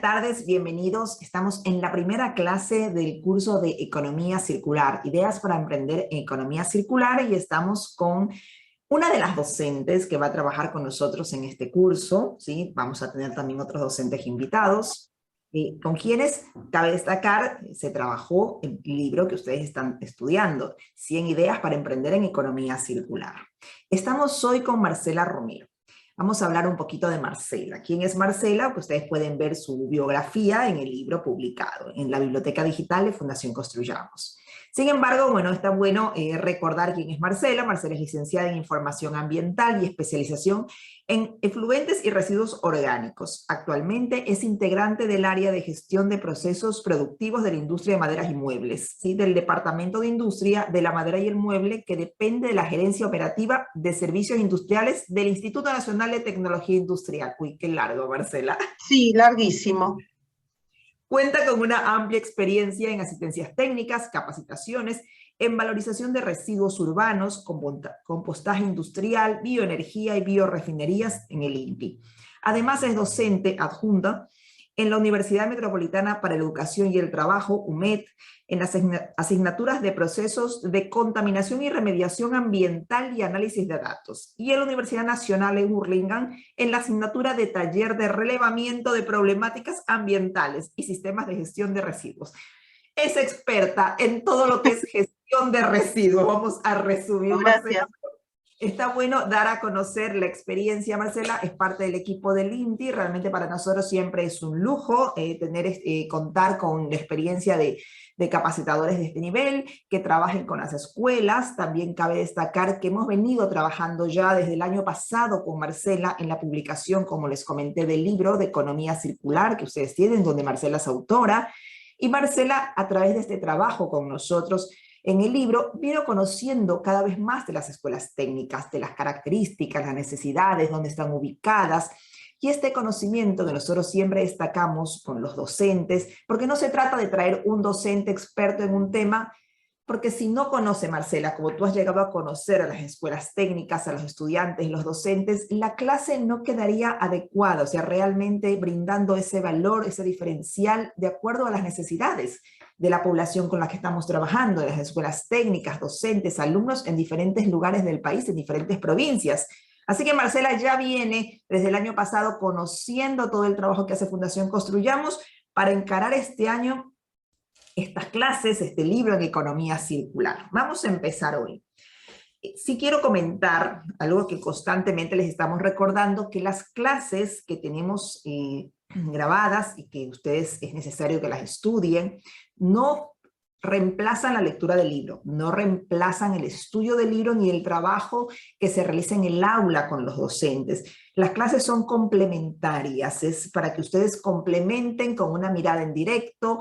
tardes, bienvenidos. Estamos en la primera clase del curso de Economía Circular, Ideas para Emprender en Economía Circular, y estamos con una de las docentes que va a trabajar con nosotros en este curso, ¿sí? Vamos a tener también otros docentes invitados, con quienes, cabe destacar, se trabajó el libro que ustedes están estudiando, 100 ideas para emprender en economía circular. Estamos hoy con Marcela Romero. Vamos a hablar un poquito de Marcela. ¿Quién es Marcela? Pues ustedes pueden ver su biografía en el libro publicado en la Biblioteca Digital de Fundación Construyamos. Sin embargo, bueno, está bueno recordar quién es Marcela. Marcela es licenciada en Información Ambiental y especialización en efluentes y residuos orgánicos. Actualmente es integrante del área de gestión de procesos productivos de la industria de maderas y muebles, ¿sí? Del Departamento de Industria de la Madera y el Mueble, que depende de la Gerencia Operativa de Servicios Industriales del Instituto Nacional de Tecnología Industrial. Uy, qué largo, Marcela. Sí, larguísimo. Cuenta con una amplia experiencia en asistencias técnicas, capacitaciones, en valorización de residuos urbanos, compostaje industrial, bioenergía y biorefinerías en el INPI. Además es docente adjunta en la Universidad Metropolitana para la Educación y el Trabajo, UMED, en las asignaturas de procesos de contaminación y remediación ambiental y análisis de datos, y en la Universidad Nacional de Burlingame, en la asignatura de taller de relevamiento de problemáticas ambientales y sistemas de gestión de residuos. Es experta en todo lo que es gestión de residuos. Vamos a resumir, Gracias. Marcela. Está bueno dar a conocer la experiencia. Marcela es parte del equipo del INTI. Realmente para nosotros siempre es un lujo contar con la experiencia de capacitadores de este nivel, que trabajen con las escuelas. También cabe destacar que hemos venido trabajando ya desde el año pasado con Marcela en la publicación, como les comenté, del libro de Economía Circular que ustedes tienen, donde Marcela es autora. Y Marcela, a través de este trabajo con nosotros, en el libro, vino conociendo cada vez más de las escuelas técnicas, de las características, las necesidades, dónde están ubicadas, y este conocimiento que nosotros siempre destacamos con los docentes, porque no se trata de traer un docente experto en un tema, porque si no conoce, Marcela, como tú has llegado a conocer a las escuelas técnicas, a los estudiantes, los docentes, la clase no quedaría adecuada, o sea, realmente brindando ese valor, ese diferencial de acuerdo a las necesidades de la población con la que estamos trabajando, de las escuelas técnicas, docentes, alumnos en diferentes lugares del país, en diferentes provincias. Así que Marcela ya viene desde el año pasado conociendo todo el trabajo que hace Fundación Construyamos para encarar este año estas clases, este libro en Economía Circular. Vamos a empezar hoy. Sí quiero comentar algo que constantemente les estamos recordando, que las clases que tenemos grabadas y que ustedes es necesario que las estudien, no reemplazan la lectura del libro, no reemplazan el estudio del libro ni el trabajo que se realiza en el aula con los docentes. Las clases son complementarias, es para que ustedes complementen con una mirada en directo,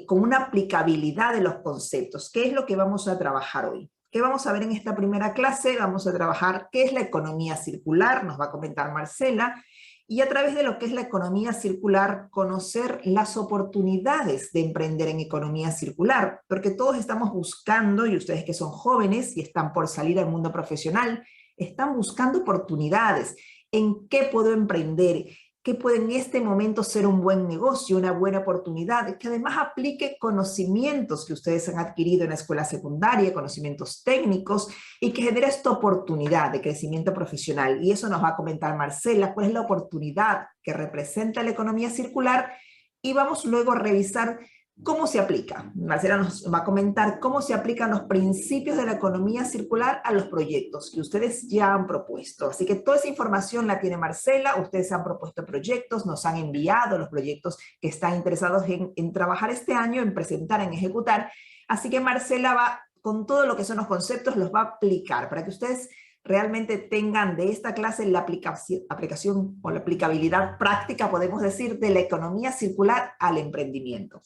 con una aplicabilidad de los conceptos. ¿Qué es lo que vamos a trabajar hoy? ¿Qué vamos a ver en esta primera clase? Vamos a trabajar qué es la economía circular, nos va a comentar Marcela, y a través de lo que es la economía circular, conocer las oportunidades de emprender en economía circular, porque todos estamos buscando, y ustedes que son jóvenes y están por salir al mundo profesional, están buscando oportunidades. ¿En qué puedo emprender? ¿Qué puede en este momento ser un buen negocio, una buena oportunidad? Que además aplique conocimientos que ustedes han adquirido en la escuela secundaria, conocimientos técnicos, y que genere esta oportunidad de crecimiento profesional. Y eso nos va a comentar Marcela, cuál es la oportunidad que representa la economía circular, y vamos luego a revisar cómo se aplica. Marcela nos va a comentar cómo se aplican los principios de la economía circular a los proyectos que ustedes ya han propuesto. Así que toda esa información la tiene Marcela, ustedes han propuesto proyectos, nos han enviado los proyectos que están interesados en trabajar este año, en presentar, en ejecutar. Así que Marcela va con todo lo que son los conceptos, los va a aplicar para que ustedes realmente tengan de esta clase la aplicación o la aplicabilidad práctica, podemos decir, de la economía circular al emprendimiento.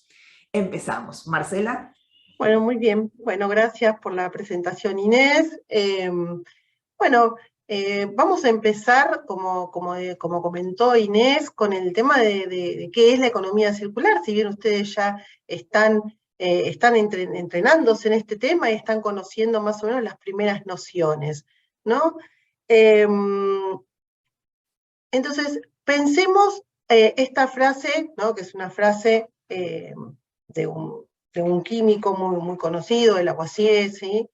Empezamos. Marcela. Bueno, muy bien. Bueno, gracias por la presentación, Inés. Vamos a empezar, como comentó Inés, con el tema de qué es la economía circular. Si bien ustedes ya están entrenándose en este tema y están conociendo más o menos las primeras nociones, ¿no? Entonces, pensemos esta frase, ¿no? Que es una frase de un químico muy conocido, el Lavoisier, ¿sí?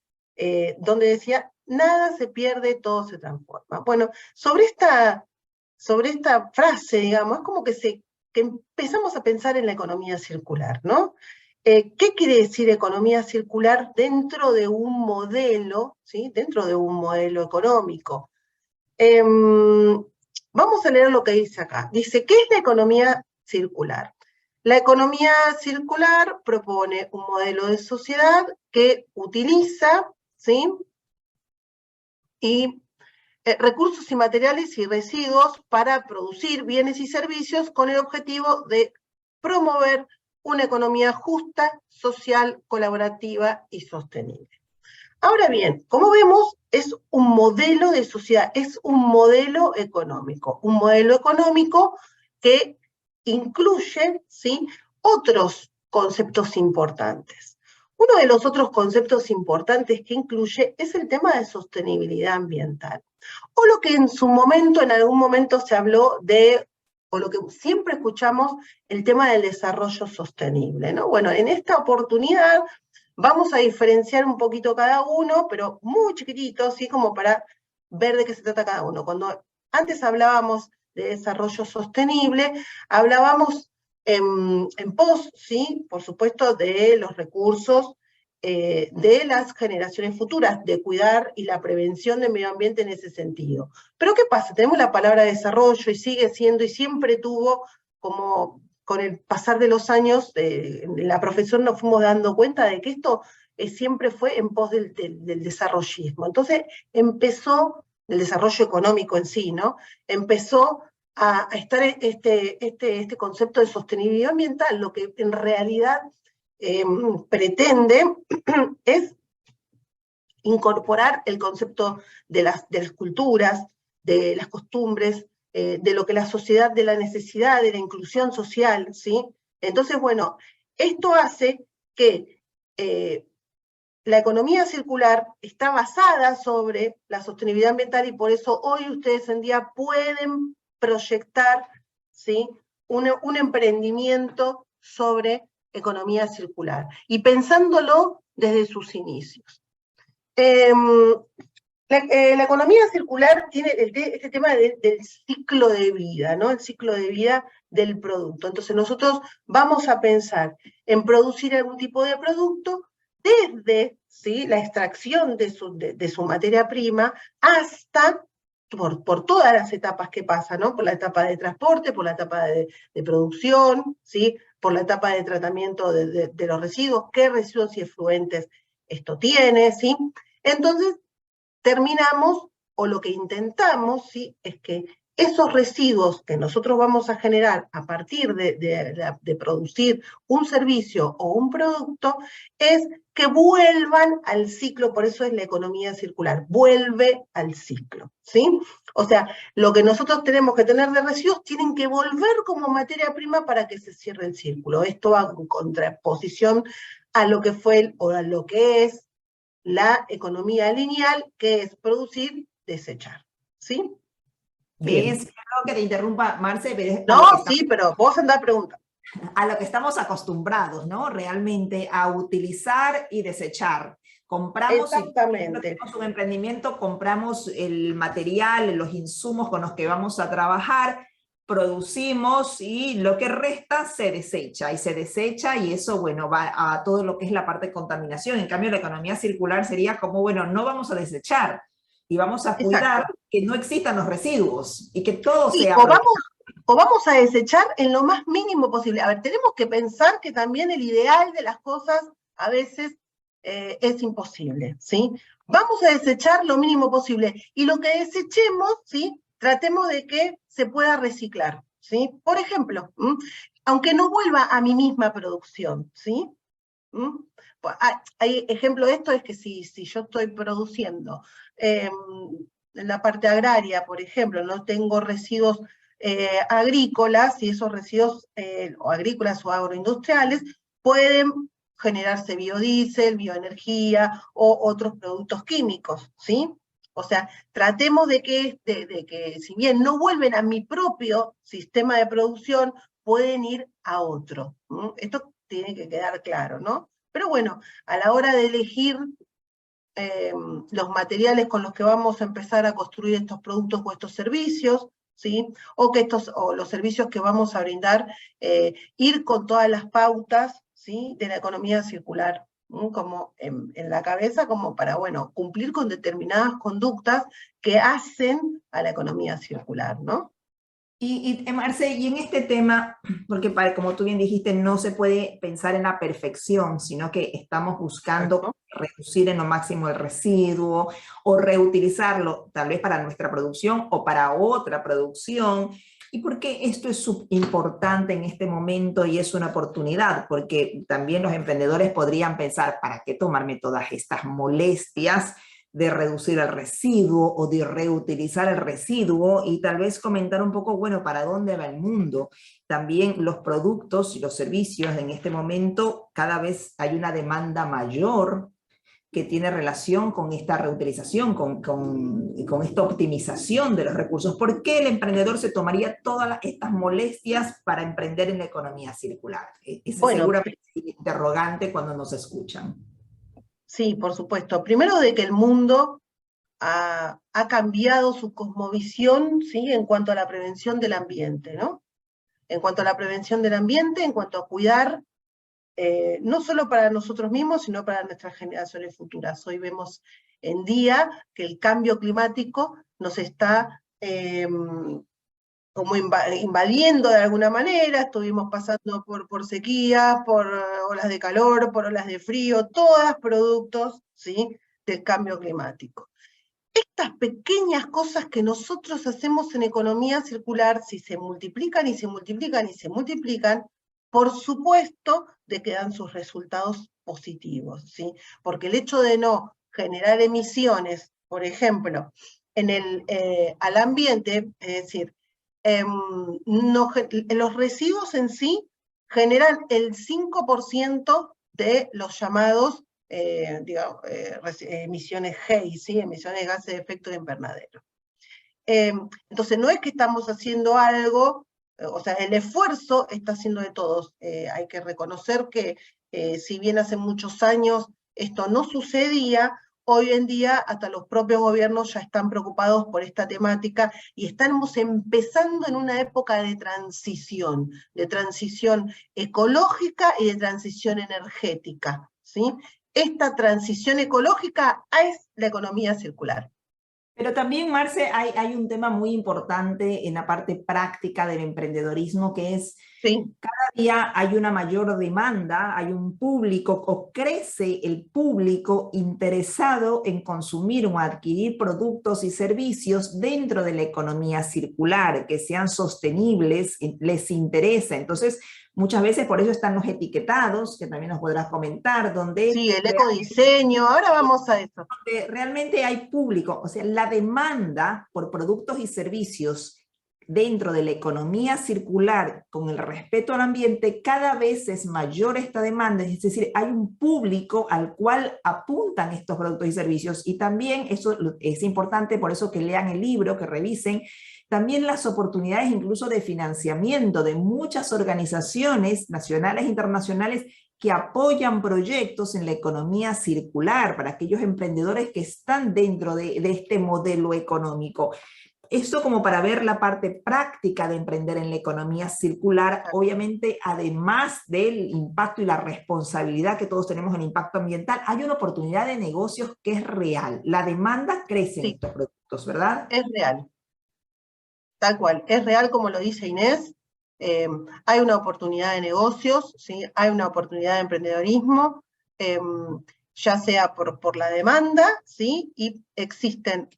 Donde decía, nada se pierde, todo se transforma. Bueno, sobre esta frase, digamos, es como que empezamos a pensar en la economía circular, ¿no? ¿Qué quiere decir economía circular dentro de un modelo, ¿sí? Dentro de un modelo económico? Vamos a leer lo que dice acá. Dice, ¿qué es la economía circular? La economía circular propone un modelo de sociedad que utiliza, ¿sí? Recursos y materiales y residuos para producir bienes y servicios con el objetivo de promover una economía justa, social, colaborativa y sostenible. Ahora bien, como vemos, es un modelo de sociedad, es un modelo económico que incluye, ¿sí?, otros conceptos importantes. Uno de los otros conceptos importantes que incluye es el tema de sostenibilidad ambiental, o lo que en algún momento se habló de, o lo que siempre escuchamos, el tema del desarrollo sostenible, ¿no? Bueno, en esta oportunidad vamos a diferenciar un poquito cada uno, pero muy chiquitito, ¿sí? Como para ver de qué se trata cada uno. Cuando antes hablábamos de desarrollo sostenible, hablábamos en pos, ¿sí? Por supuesto, de los recursos de las generaciones futuras, de cuidar y la prevención del medio ambiente en ese sentido. Pero ¿qué pasa? Tenemos la palabra desarrollo y sigue siendo y siempre tuvo como con el pasar de los años, la profesión nos fuimos dando cuenta de que esto siempre fue en pos del desarrollismo. Entonces empezó, el desarrollo económico en sí, ¿no? Empezó a estar este concepto de sostenibilidad ambiental, lo que en realidad pretende es incorporar el concepto de las culturas, de las costumbres, de lo que la sociedad, de la necesidad, de la inclusión social, ¿sí? Entonces, bueno, esto hace que la economía circular está basada sobre la sostenibilidad ambiental y por eso hoy ustedes en día pueden proyectar, ¿sí?, un emprendimiento sobre economía circular y pensándolo desde sus inicios. La economía circular tiene este tema del ciclo de vida, ¿no? El ciclo de vida del producto. Entonces nosotros vamos a pensar en producir algún tipo de producto desde, ¿sí?, la extracción de su materia prima hasta, por todas las etapas que pasan, ¿no? Por la etapa de transporte, por la etapa de producción, ¿sí?, por la etapa de tratamiento de los residuos, qué residuos y efluentes esto tiene, ¿sí? Entonces, terminamos, o lo que intentamos, ¿sí?, es que esos residuos que nosotros vamos a generar a partir de producir un servicio o un producto, es que vuelvan al ciclo, por eso es la economía circular, vuelve al ciclo, ¿sí? O sea, lo que nosotros tenemos que tener de residuos tienen que volver como materia prima para que se cierre el círculo. Esto va en contraposición a lo que fue o a lo que es la economía lineal, que es producir, desechar, ¿sí? Bien. Perdón que te interrumpa, Marce, pero es No, sí, pero vos andás a preguntar. a lo que estamos acostumbrados, ¿no? Realmente a utilizar y desechar. Compramos, si Exactamente. tenemos un emprendimiento, compramos el material, los insumos con los que vamos a trabajar, producimos y lo que resta se desecha y eso, bueno, va a todo lo que es la parte de contaminación. En cambio, la economía circular sería como, bueno, no vamos a desechar y vamos a cuidar Exacto. que no existan los residuos y que todo Sí, sea o vamos a desechar en lo más mínimo posible. A ver, tenemos que pensar que también el ideal de las cosas a veces es imposible, ¿sí? Vamos a desechar lo mínimo posible y lo que desechemos, ¿sí?, tratemos de que se pueda reciclar, ¿sí? Por ejemplo, aunque no vuelva a mi misma producción, ¿sí? Hay ejemplo de esto es que si yo estoy produciendo en la parte agraria, por ejemplo, no tengo residuos agrícolas, y esos residuos o agrícolas o agroindustriales pueden generarse biodiesel, bioenergía o otros productos químicos, ¿sí? O sea, tratemos de que si bien no vuelven a mi propio sistema de producción, pueden ir a otro. Esto tiene que quedar claro, ¿no? Pero bueno, a la hora de elegir los materiales con los que vamos a empezar a construir estos productos o estos servicios, ¿sí? O los servicios que vamos a brindar, ir con todas las pautas, ¿sí? De la economía circular, como en la cabeza, como para, bueno, cumplir con determinadas conductas que hacen a la economía circular, ¿no? Marce, y en este tema, porque como tú bien dijiste, no se puede pensar en la perfección, sino que estamos buscando Exacto. reducir en lo máximo el residuo o reutilizarlo, tal vez para nuestra producción o para otra producción. ¿Y por qué esto es importante en este momento y es una oportunidad? Porque también los emprendedores podrían pensar, ¿para qué tomarme todas estas molestias de reducir el residuo o de reutilizar el residuo? Y tal vez comentar un poco, bueno, ¿para dónde va el mundo? También los productos y los servicios en este momento, cada vez hay una demanda mayor que tiene relación con esta reutilización, con esta optimización de los recursos. ¿Por qué el emprendedor se tomaría todas estas molestias para emprender en la economía circular? Ese Bueno, seguramente es el interrogante cuando nos escuchan. sí, por supuesto. Primero de que el mundo ha cambiado su cosmovisión, ¿sí? En cuanto a la prevención del ambiente, ¿no? En cuanto a la prevención del ambiente, en cuanto a cuidar, no solo para nosotros mismos, sino para nuestras generaciones futuras. Hoy vemos en día que el cambio climático nos está como invadiendo de alguna manera, estuvimos pasando por sequías, por olas de calor, por olas de frío, todas productos, ¿sí? Del cambio climático. Estas pequeñas cosas que nosotros hacemos en economía circular, si se multiplican y se multiplican y se multiplican, por supuesto de que dan sus resultados positivos, ¿sí? Porque el hecho de no generar emisiones, por ejemplo, al ambiente, es decir, los residuos en sí generan el 5% de los llamados digamos, emisiones GEI, ¿sí? Emisiones de gases de efecto de invernadero. Entonces, no es que estamos haciendo algo, o sea, el esfuerzo está siendo de todos. Hay que reconocer que si bien hace muchos años esto no sucedía, hoy en día hasta los propios gobiernos ya están preocupados por esta temática y estamos empezando en una época de transición ecológica y de transición energética, ¿sí? Esta transición ecológica es la economía circular. Pero también, Marce, hay un tema muy importante en la parte práctica del emprendedorismo, que es Sí, cada día hay una mayor demanda, hay un público o crece el público interesado en consumir o adquirir productos y servicios dentro de la economía circular, que sean sostenibles, les interesa. Entonces, muchas veces por eso están los etiquetados, que también nos podrás comentar, donde sí, el ecodiseño, ahora vamos a eso. realmente hay público, o sea, la demanda por productos y servicios dentro de la economía circular con el respeto al ambiente, cada vez es mayor esta demanda, es decir, hay un público al cual apuntan estos productos y servicios y también eso es importante, por eso que lean el libro, que revisen también las oportunidades incluso de financiamiento de muchas organizaciones nacionales e internacionales que apoyan proyectos en la economía circular para aquellos emprendedores que están dentro de este modelo económico. Esto como para ver la parte práctica de emprender en la economía circular, obviamente además del impacto y la responsabilidad que todos tenemos en el impacto ambiental, hay una oportunidad de negocios que es real. La demanda crece en Sí, estos productos, ¿verdad? es real, tal cual, es real como lo dice Inés. Hay una oportunidad de negocios, ¿sí? Hay una oportunidad de emprendedorismo, eh, ya sea por la demanda, ¿sí? Y existen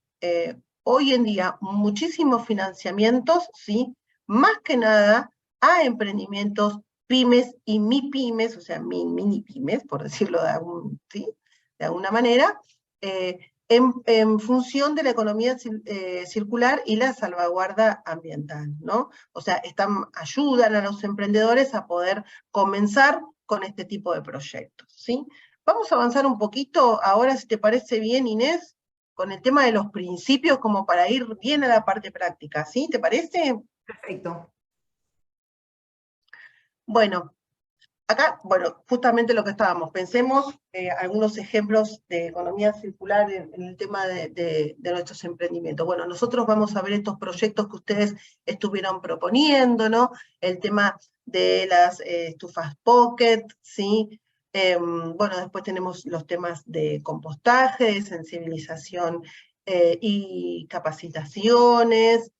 hoy en día muchísimos financiamientos, ¿sí? Más que nada a emprendimientos pymes y MIPYMES, o sea, mini pymes, por decirlo ¿sí? De alguna manera, en función de la economía circular y la salvaguarda ambiental, ¿no? O sea, ayudan a los emprendedores a poder comenzar con este tipo de proyectos, ¿sí? Vamos a avanzar un poquito, ahora si te parece bien, Inés, con el tema de los principios como para ir bien a la parte práctica, ¿sí? ¿Te parece? Perfecto. Bueno, acá, bueno, justamente lo que estábamos, pensemos algunos ejemplos de economía circular en el tema de nuestros emprendimientos. Bueno, nosotros vamos a ver estos proyectos que ustedes estuvieron proponiendo, ¿no? El tema de las estufas Pocket, ¿sí? Bueno, después tenemos los temas de compostaje, de sensibilización y capacitaciones.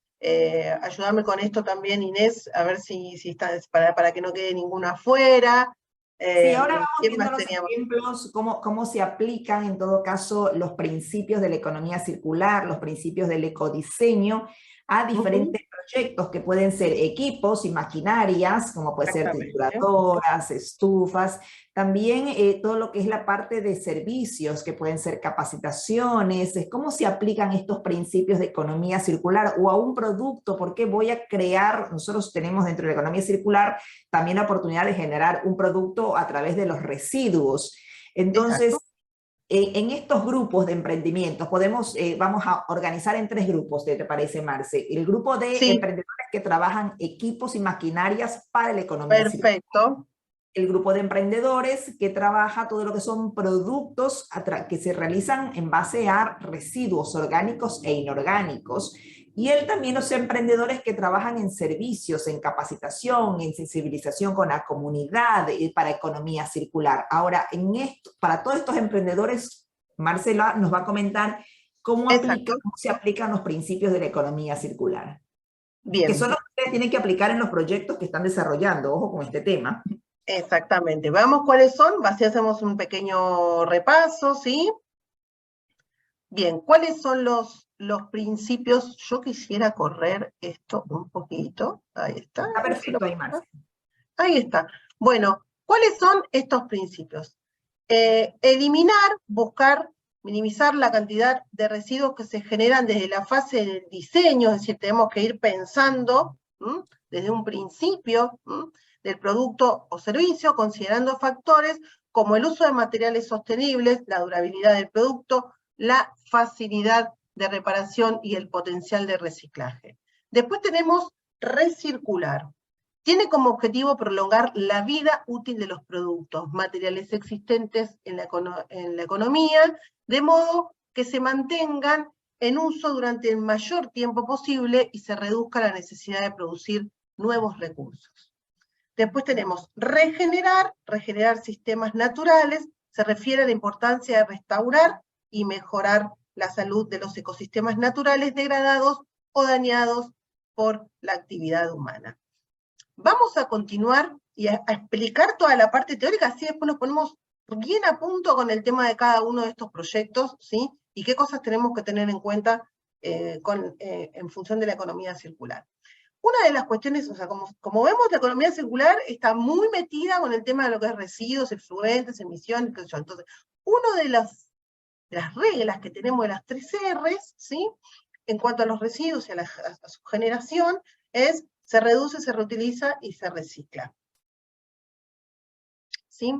Ayúdame con esto también, Inés, a ver si está, para que no quede ninguna afuera. Sí, ahora vamos ¿Quién viendo más los teníamos? ejemplos, cómo se aplican en todo caso los principios de la economía circular, los principios del ecodiseño a Ujú, diferentes proyectos que pueden ser equipos y maquinarias, como puede ser exactamente. trituradoras, estufas, también todo lo que es la parte de servicios, que pueden ser capacitaciones, es cómo se aplican estos principios de economía circular o a un producto, porque voy a crear, nosotros tenemos dentro de la economía circular también la oportunidad de generar un producto a través de los residuos. Entonces, Exacto. en estos grupos de emprendimientos podemos, vamos a organizar en 3 grupos, ¿te parece, Marce? El grupo de Sí, emprendedores que trabajan equipos y maquinarias para la economía circular. perfecto. El grupo de emprendedores que trabaja todo lo que son productos que se realizan en base a residuos orgánicos e inorgánicos. Y él también los emprendedores que trabajan en servicios, en capacitación, en sensibilización con la comunidad para economía circular. Ahora, para todos estos emprendedores, Marcela nos va a comentar Exacto. cómo se aplican los principios de la economía circular, que Bien, son los que ustedes tienen que aplicar en los proyectos que están desarrollando. Ojo con este tema. exactamente. Veamos cuáles son, así hacemos un pequeño repaso, ¿sí? Bien, ¿cuáles son los principios? Yo quisiera correr esto un poquito. Ahí está. Está A ver si lo perfecto ahí, puedo Marce. hacer. Ahí está. Bueno, ¿cuáles son estos principios? Eliminar, buscar, minimizar la cantidad de residuos que se generan desde la fase del diseño, es decir, tenemos que ir pensando desde un principio del producto o servicio, considerando factores como el uso de materiales sostenibles, la durabilidad del producto, la facilidad de reparación y el potencial de reciclaje. Después tenemos recircular. Tiene como objetivo prolongar la vida útil de los productos, materiales existentes en la economía, de modo que se mantengan en uso durante el mayor tiempo posible y se reduzca la necesidad de producir nuevos recursos. Después tenemos regenerar sistemas naturales, se refiere a la importancia de restaurar y mejorar la salud de los ecosistemas naturales degradados o dañados por la actividad humana. Vamos a continuar y a explicar toda la parte teórica, así después nos ponemos bien a punto con el tema de cada uno de estos proyectos, ¿sí? Y qué cosas tenemos que tener en cuenta en función de la economía circular. Una de las cuestiones, o sea, como vemos, la economía circular está muy metida con el tema de lo que es residuos, efluentes, emisiones, qué sé yo. Entonces, una de las reglas que tenemos de las 3 R's, ¿sí? En cuanto a los residuos y a su generación, es se reduce, se reutiliza y se recicla. ¿Sí?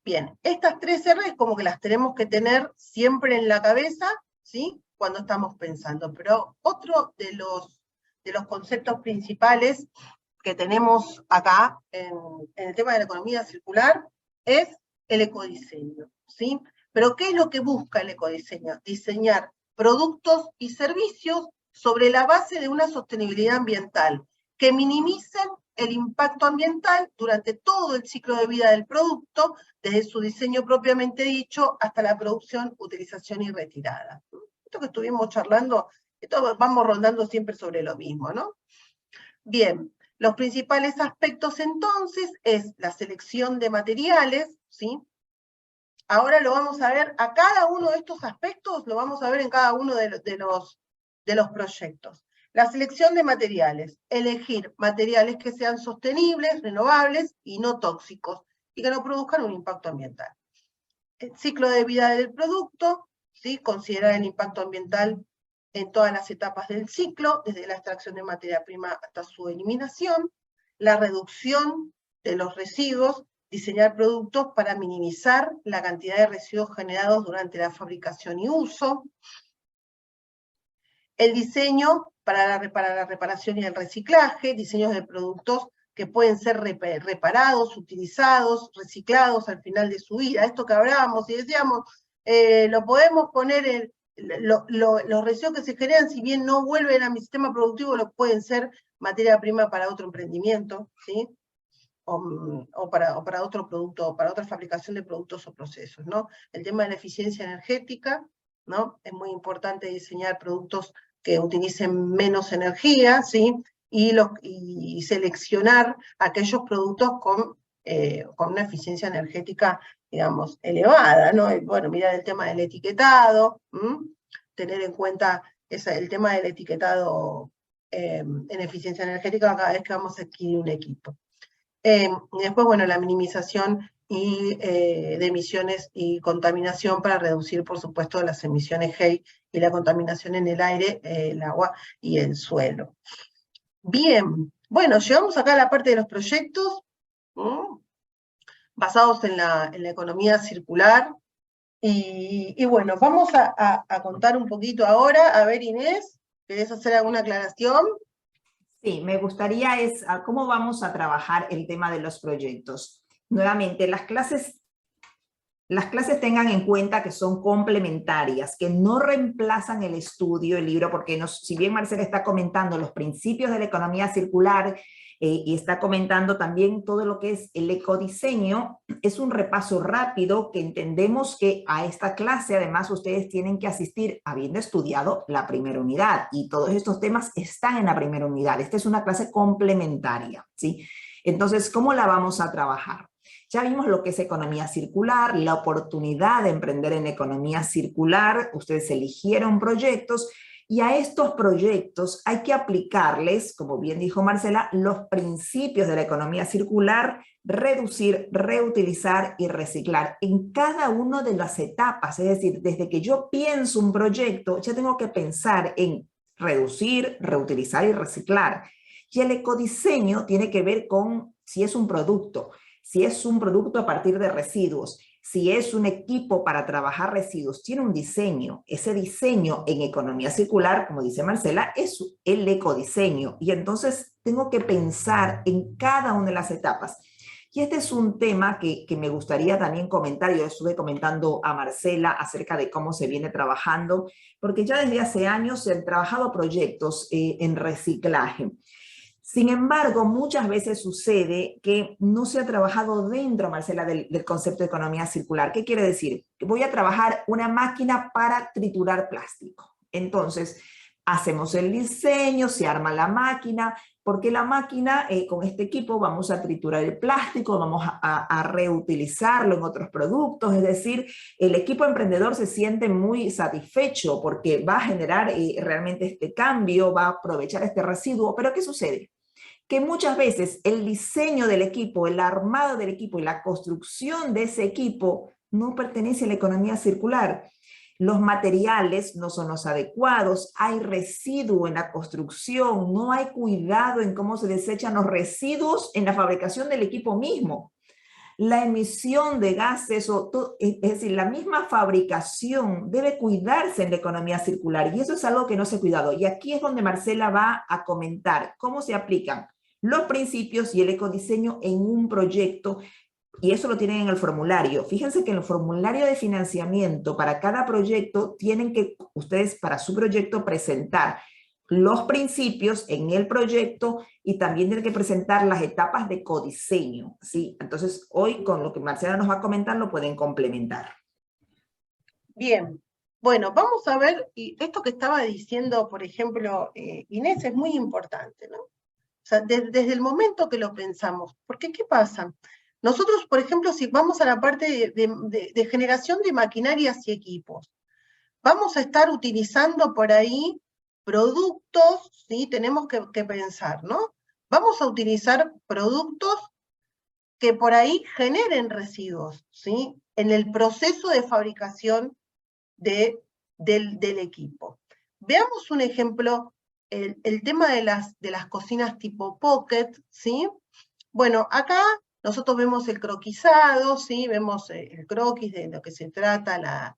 Bien, estas 3 R's como que las tenemos que tener siempre en la cabeza, ¿sí? Cuando estamos pensando. Pero otro de los conceptos principales que tenemos acá en el tema de la economía circular es el ecodiseño, ¿sí? Pero ¿qué es lo que busca el ecodiseño? Diseñar productos y servicios sobre la base de una sostenibilidad ambiental que minimicen el impacto ambiental durante todo el ciclo de vida del producto, desde su diseño propiamente dicho hasta la producción, utilización y retirada. Esto que estuvimos charlando, esto vamos rondando siempre sobre lo mismo, ¿no? Bien, los principales aspectos entonces es la selección de materiales, ¿sí? Ahora lo vamos a ver, a cada uno de estos aspectos lo vamos a ver en cada uno de los proyectos. La selección de materiales, elegir materiales que sean sostenibles, renovables y no tóxicos, y que no produzcan un impacto ambiental. El ciclo de vida del producto, ¿sí? Considerar el impacto ambiental en todas las etapas del ciclo, desde la extracción de materia prima hasta su eliminación, la reducción de los residuos, diseñar productos para minimizar la cantidad de residuos generados durante la fabricación y uso, el diseño para la reparación y el reciclaje, diseños de productos que pueden ser reparados, utilizados, reciclados al final de su vida. Esto que hablábamos y decíamos, lo podemos poner en los residuos que se generan, si bien no vuelven a mi sistema productivo, lo pueden ser materia prima para otro emprendimiento, ¿sí? O para otro producto, para otra fabricación de productos o procesos, ¿no? El tema de la eficiencia energética, ¿no? Es muy importante diseñar productos que utilicen menos energía, ¿sí? Y seleccionar aquellos productos con una eficiencia energética, digamos, elevada, ¿no? Bueno, mirar el tema del etiquetado, tener en cuenta el tema del etiquetado en eficiencia energética cada vez que vamos a adquirir un equipo. Y después, bueno, la minimización de emisiones y contaminación para reducir, por supuesto, las emisiones GEI y la contaminación en el aire, el agua y el suelo. Bien, bueno, llegamos acá a la parte de los proyectos basados en la economía circular. Y bueno, vamos a contar un poquito ahora. A ver, Inés, ¿querés hacer alguna aclaración? Sí, me gustaría cómo vamos a trabajar el tema de los proyectos. Nuevamente, las clases tengan en cuenta que son complementarias, que no reemplazan el estudio, el libro, porque si bien Marcela está comentando los principios de la economía circular y está comentando también todo lo que es el ecodiseño, es un repaso rápido que entendemos que a esta clase además ustedes tienen que asistir habiendo estudiado la primera unidad y todos estos temas están en la primera unidad. Esta es una clase complementaria, ¿sí? Entonces, ¿cómo la vamos a trabajar? Ya vimos lo que es economía circular, la oportunidad de emprender en economía circular, ustedes eligieron proyectos y a estos proyectos hay que aplicarles, como bien dijo Marcela, los principios de la economía circular, reducir, reutilizar y reciclar en cada una de las etapas. Es decir, desde que yo pienso un proyecto, ya tengo que pensar en reducir, reutilizar y reciclar. Y el ecodiseño tiene que ver con si es un producto a partir de residuos, si es un equipo para trabajar residuos, tiene un diseño. Ese diseño en economía circular, como dice Marcela, es el ecodiseño. Y entonces tengo que pensar en cada una de las etapas. Y este es un tema que me gustaría también comentar. Yo estuve comentando a Marcela acerca de cómo se viene trabajando, porque ya desde hace años se han trabajado proyectos en reciclaje. Sin embargo, muchas veces sucede que no se ha trabajado dentro, Marcela, del concepto de economía circular. ¿Qué quiere decir? Voy a trabajar una máquina para triturar plástico. Entonces, hacemos el diseño, se arma la máquina, porque la máquina, con este equipo, vamos a triturar el plástico, vamos a reutilizarlo en otros productos. Es decir, el equipo emprendedor se siente muy satisfecho porque va a generar realmente este cambio, va a aprovechar este residuo. Pero ¿qué sucede? Que muchas veces el diseño del equipo, el armado del equipo y la construcción de ese equipo no pertenece a la economía circular. Los materiales no son los adecuados, hay residuo en la construcción, no hay cuidado en cómo se desechan los residuos en la fabricación del equipo mismo. La emisión de gases, es decir, la misma fabricación debe cuidarse en la economía circular y eso es algo que no se ha cuidado. Y aquí es donde Marcela va a comentar cómo se aplican los principios y el ecodiseño en un proyecto, y eso lo tienen en el formulario. Fíjense que en el formulario de financiamiento para cada proyecto tienen que ustedes para su proyecto presentar los principios en el proyecto y también tienen que presentar las etapas de codiseño, ¿sí? Entonces, hoy con lo que Marcela nos va a comentar lo pueden complementar. Bien, bueno, vamos a ver, y esto que estaba diciendo, por ejemplo, Inés, es muy importante, ¿no? O sea, desde el momento que lo pensamos, porque ¿qué pasa? Nosotros, por ejemplo, si vamos a la parte de generación de maquinarias y equipos, vamos a estar utilizando por ahí productos, ¿sí? Tenemos que pensar, ¿no? Vamos a utilizar productos que por ahí generen residuos, ¿sí? En el proceso de fabricación del equipo. Veamos un ejemplo, el tema de las cocinas tipo pocket, ¿sí? Bueno, acá nosotros vemos el croquisado, ¿sí? Vemos el croquis de lo que se trata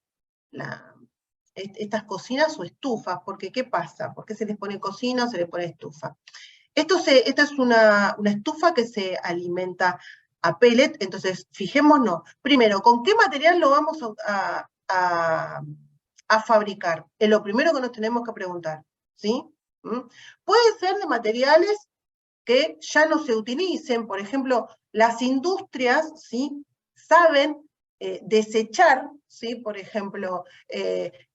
estas cocinas o estufas, porque ¿qué pasa? ¿Por qué se les pone cocina o se les pone estufa? Esta es una estufa que se alimenta a pellet, entonces fijémonos, primero, ¿con qué material lo vamos a fabricar? Es lo primero que nos tenemos que preguntar, ¿sí? Puede ser de materiales que ya no se utilicen, por ejemplo, las industrias, ¿sí? Saben desechar, ¿sí? Por ejemplo,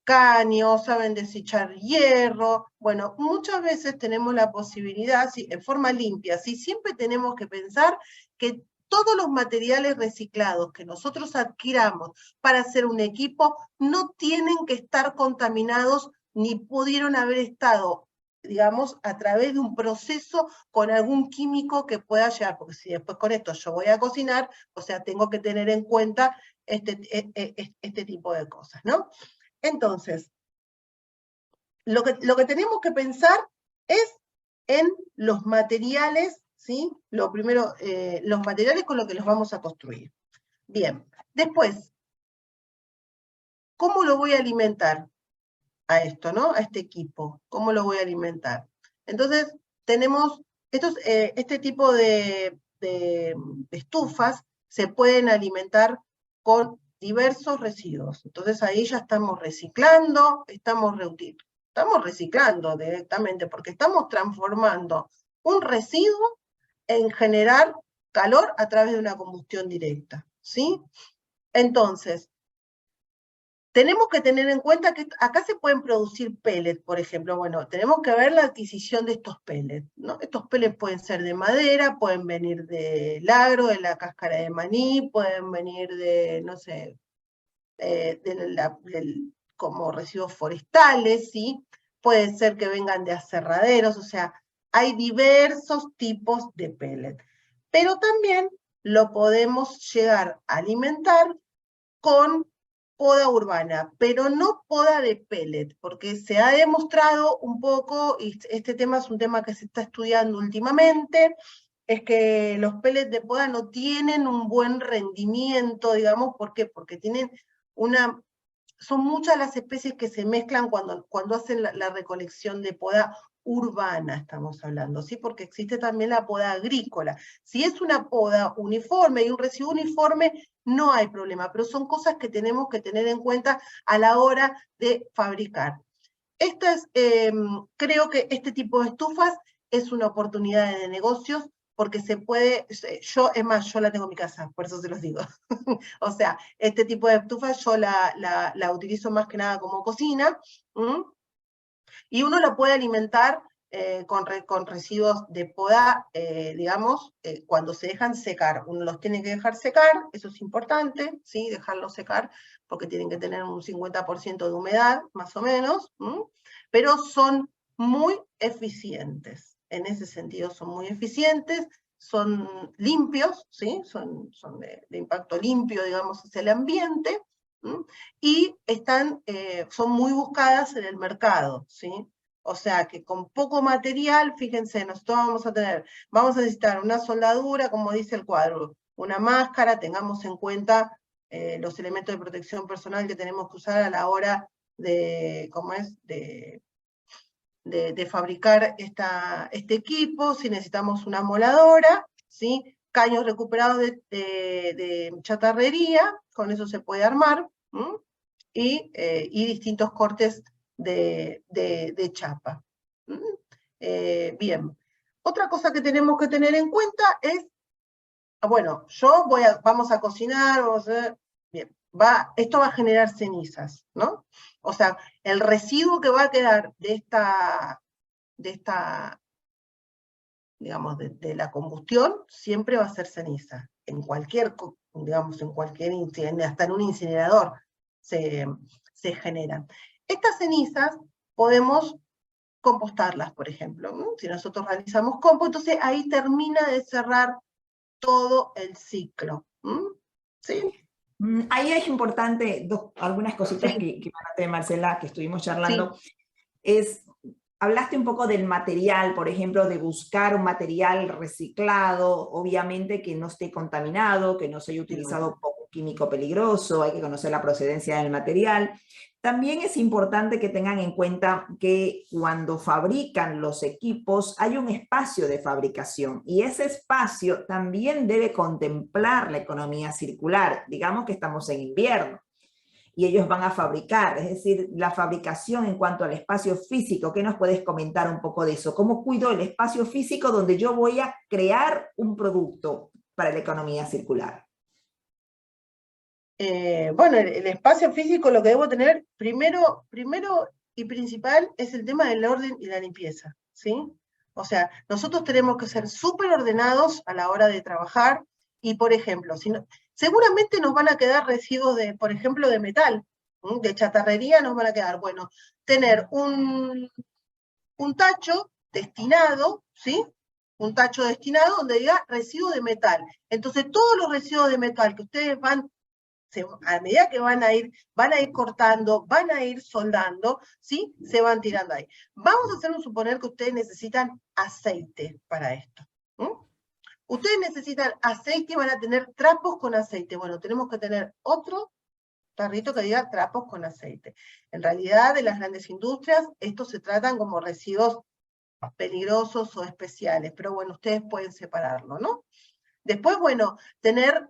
caño, saben desechar hierro. Bueno, muchas veces tenemos la posibilidad, ¿sí? En forma limpia, ¿sí? Siempre tenemos que pensar que todos los materiales reciclados que nosotros adquiramos para hacer un equipo no tienen que estar contaminados ni pudieron haber estado, digamos, a través de un proceso con algún químico que pueda llegar, porque si después con esto yo voy a cocinar, o sea, tengo que tener en cuenta este tipo de cosas, ¿no? Entonces, lo que tenemos que pensar es en los materiales, ¿sí? Lo primero, los materiales con los que los vamos a construir. Bien, después, ¿cómo lo voy a alimentar a esto, ¿no? A este equipo, ¿cómo lo voy a alimentar? Entonces, tenemos este tipo de estufas se pueden alimentar con diversos residuos. Entonces ahí ya estamos reciclando, estamos reciclando directamente, porque estamos transformando un residuo en generar calor a través de una combustión directa, ¿sí? Entonces, tenemos que tener en cuenta que acá se pueden producir pellets, por ejemplo. Bueno, tenemos que ver la adquisición de estos pellets, ¿no? Estos pellets pueden ser de madera, pueden venir del agro, de la cáscara de maní, pueden venir de, no sé, como residuos forestales, ¿sí? Puede ser que vengan de aserraderos, o sea, hay diversos tipos de pellet. Pero también lo podemos llegar a alimentar con poda urbana, pero no poda de pellet, porque se ha demostrado un poco, y este tema es un tema que se está estudiando últimamente, es que los pellets de poda no tienen un buen rendimiento, digamos, ¿por qué? Porque tienen son muchas las especies que se mezclan cuando hacen la recolección de poda urbana, estamos hablando, ¿sí? Porque existe también la poda agrícola. Si es una poda uniforme y un residuo uniforme, no hay problema, pero son cosas que tenemos que tener en cuenta a la hora de fabricar. Creo que este tipo de estufas es una oportunidad de negocios porque se puede, es más, yo la tengo en mi casa, por eso se los digo. O sea, este tipo de estufas yo la utilizo más que nada como cocina, y uno lo puede alimentar con residuos de poda, digamos, cuando se dejan secar. Uno los tiene que dejar secar, eso es importante, ¿sí? Dejarlos secar, porque tienen que tener un 50% de humedad, más o menos, pero son muy eficientes. En ese sentido son muy eficientes, son limpios, ¿sí? Son de impacto limpio, digamos, hacia el ambiente, y son muy buscadas en el mercado, ¿sí? O sea que con poco material, fíjense, nosotros vamos a necesitar una soldadura, como dice el cuadro, una máscara, tengamos en cuenta los elementos de protección personal que tenemos que usar a la hora de, de fabricar este equipo, si necesitamos una moladora, ¿sí? Caños recuperados de chatarrería, con eso se puede armar, y distintos cortes de chapa. Bien. Otra cosa que tenemos que tener en cuenta es, bueno, vamos a cocinar, bien, esto va a generar cenizas, ¿no? O sea, el residuo que va a quedar de esta digamos, de la combustión, siempre va a ser ceniza. En cualquier, digamos, hasta en un incinerador se generan. Estas cenizas podemos compostarlas, por ejemplo. Si nosotros realizamos compost, entonces ahí termina de cerrar todo el ciclo. ¿Sí? Ahí es importante, algunas cositas Sí. que de Marcela, que estuvimos charlando, sí. Hablaste un poco del material, por ejemplo, de buscar un material reciclado, obviamente que no esté contaminado, que no se haya utilizado químico peligroso, hay que conocer la procedencia del material. También es importante que tengan en cuenta que cuando fabrican los equipos hay un espacio de fabricación y ese espacio también debe contemplar la economía circular. Digamos que estamos en invierno y ellos van a fabricar, es decir, la fabricación en cuanto al espacio físico. ¿Qué nos puedes comentar un poco de eso? ¿Cómo cuido el espacio físico donde yo voy a crear un producto para la economía circular? Bueno, el espacio físico lo que debo tener primero y principal es el tema del orden y la limpieza, ¿sí? O sea, nosotros tenemos que ser súper ordenados a la hora de trabajar y, por ejemplo, seguramente nos van a quedar residuos de, por ejemplo, de metal, de chatarrería nos van a quedar. Bueno, tener un tacho destinado, ¿sí? Un tacho destinado donde diga residuo de metal. Entonces, todos los residuos de metal que ustedes a medida que van a ir cortando, van a ir soldando, ¿sí? Se van tirando ahí. Vamos a hacer un suponer que ustedes necesitan aceite para esto. Ustedes necesitan aceite y van a tener trapos con aceite. Bueno, tenemos que tener otro tarrito que diga trapos con aceite. En realidad, de las grandes industrias, estos se tratan como residuos peligrosos o especiales, pero bueno, ustedes pueden separarlo, ¿no? Después, bueno, tener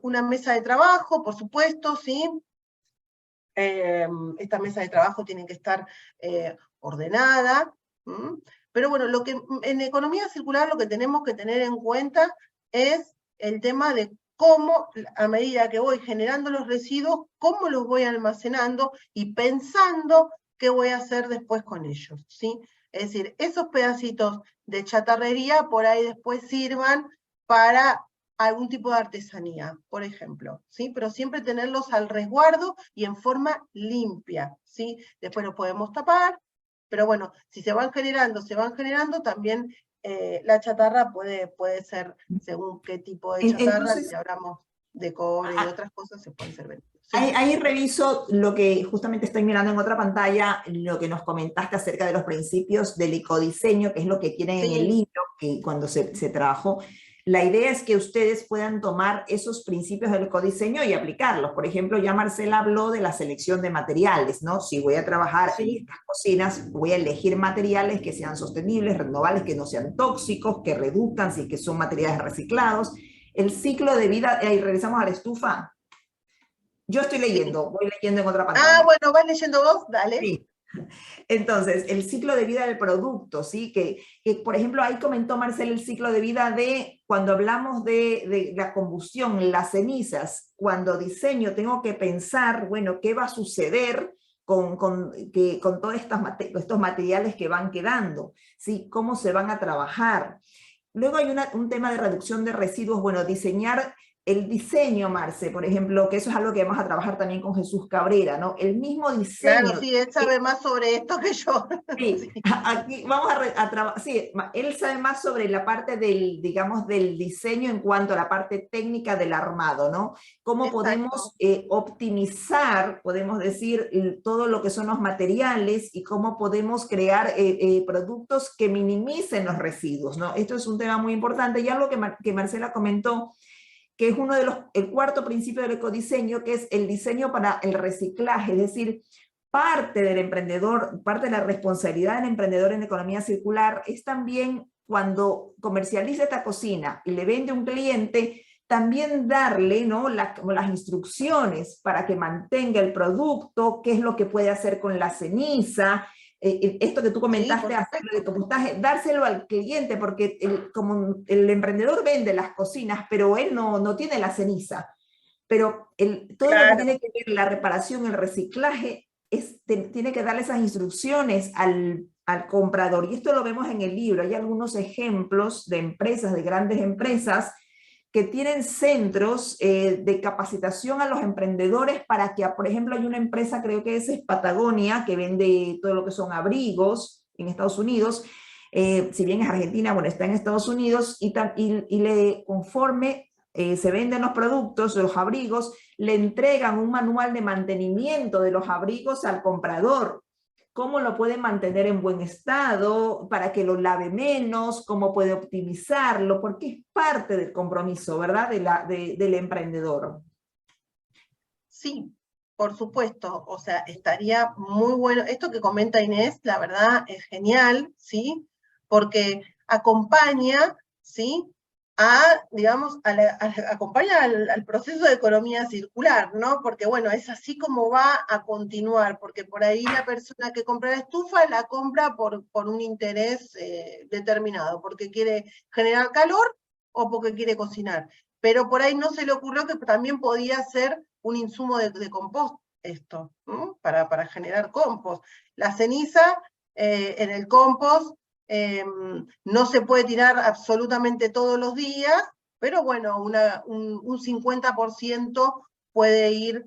una mesa de trabajo, por supuesto, ¿sí? Esta mesa de trabajo tiene que estar ordenada, ¿m? Pero bueno, en economía circular lo que tenemos que tener en cuenta es el tema de cómo, a medida que voy generando los residuos, cómo los voy almacenando y pensando qué voy a hacer después con ellos, ¿sí? Es decir, esos pedacitos de chatarrería por ahí después sirvan para algún tipo de artesanía, por ejemplo, ¿sí? Pero siempre tenerlos al resguardo y en forma limpia, ¿sí? Después los podemos tapar, pero bueno, si se van generando, también la chatarra puede ser, según qué tipo de chatarra, Entonces, si hablamos de cobre y otras cosas, se pueden ser vendidos. ¿Sí? ahí reviso lo que justamente estoy mirando en otra pantalla, lo que nos comentaste acerca de los principios del ecodiseño, que es lo que tienen en el libro, que cuando se trabajó. La idea es que ustedes puedan tomar esos principios del ecodiseño y aplicarlos. Por ejemplo, ya Marcela habló de la selección de materiales, ¿no? Si voy a trabajar en estas cocinas, voy a elegir materiales que sean sostenibles, renovables, que no sean tóxicos, que reduzcan, si es que son materiales reciclados. El ciclo de vida, ahí regresamos a la estufa. Yo estoy leyendo, voy leyendo en otra pantalla. Ah, bueno, ¿vas leyendo vos? Dale. Sí. Entonces, el ciclo de vida del producto, ¿sí? Por ejemplo, ahí comentó Marcel el ciclo de vida de cuando hablamos de la combustión, las cenizas, cuando diseño tengo que pensar, bueno, ¿qué va a suceder con todos estos materiales que van quedando? ¿Sí? ¿Cómo se van a trabajar? Luego hay un tema de reducción de residuos, bueno, diseñar el diseño, Marce, por ejemplo, que eso es algo que vamos a trabajar también con Jesús Cabrera, ¿no? El mismo diseño. Claro, sí, él sabe más sobre esto que yo. Sí, aquí vamos a trabajar, sí, él sabe más sobre la parte del, digamos, del diseño en cuanto a la parte técnica del armado, ¿no? Cómo podemos optimizar, podemos decir, todo lo que son los materiales y cómo podemos crear productos que minimicen los residuos, ¿no? Esto es un tema muy importante y algo que Marcela comentó, que es uno de el cuarto principio del ecodiseño, que es el diseño para el reciclaje, es decir, parte del emprendedor, parte de la responsabilidad del emprendedor en economía circular es también cuando comercializa esta cocina y le vende a un cliente, también darle, ¿no?, las instrucciones para que mantenga el producto, qué es lo que puede hacer con la ceniza, esto que tú comentaste, sí, hacerlo de compostaje, dárselo al cliente, porque como el emprendedor vende las cocinas, pero él no tiene la ceniza. Pero todo lo que tiene que ver la reparación, el reciclaje, tiene que darle esas instrucciones al comprador. Y esto lo vemos en el libro. Hay algunos ejemplos de empresas, de grandes empresas, que tienen centros de capacitación a los emprendedores para que, por ejemplo, hay una empresa, creo que es Patagonia, que vende todo lo que son abrigos en Estados Unidos, si bien es Argentina, bueno, está en Estados Unidos, y conforme se venden los productos, los abrigos, le entregan un manual de mantenimiento de los abrigos al comprador. Cómo lo puede mantener en buen estado, para que lo lave menos, cómo puede optimizarlo, porque es parte del compromiso, ¿verdad?, del emprendedor. Sí, por supuesto, o sea, estaría muy bueno. Esto que comenta Inés, la verdad, es genial, ¿sí? Porque acompaña, ¿sí? Digamos, acompaña al proceso de economía circular, ¿no? Porque, bueno, es así como va a continuar, porque por ahí la persona que compra la estufa la compra por un interés determinado, porque quiere generar calor o porque quiere cocinar. Pero por ahí no se le ocurrió que también podía ser un insumo de compost esto, ¿no? Para generar compost. La ceniza en el compost no se puede tirar absolutamente todos los días, pero bueno, un 50% puede ir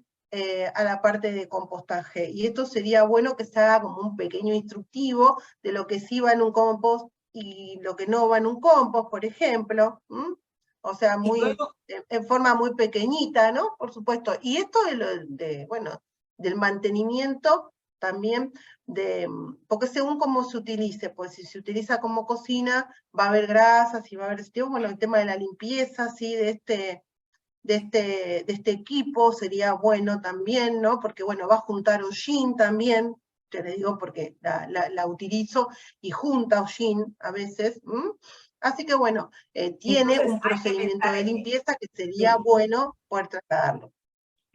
a la parte de compostaje. Y esto sería bueno que se haga como un pequeño instructivo de lo que sí va en un compost y lo que no va en un compost, por ejemplo. O sea, Y luego, en forma muy pequeñita, ¿no? Por supuesto. Y esto bueno, del mantenimiento también, porque según cómo se utilice, pues si se utiliza como cocina, va a haber grasas y va a haber, bueno, el tema de la limpieza, ¿sí? De este equipo sería bueno también, ¿no? Porque, bueno, va a juntar hollín también, te le digo porque la utilizo y junta hollín a veces. Así que, bueno, tiene entonces un hay que procedimiento pensar de en, limpieza que sería sí, bueno poder trasladarlo.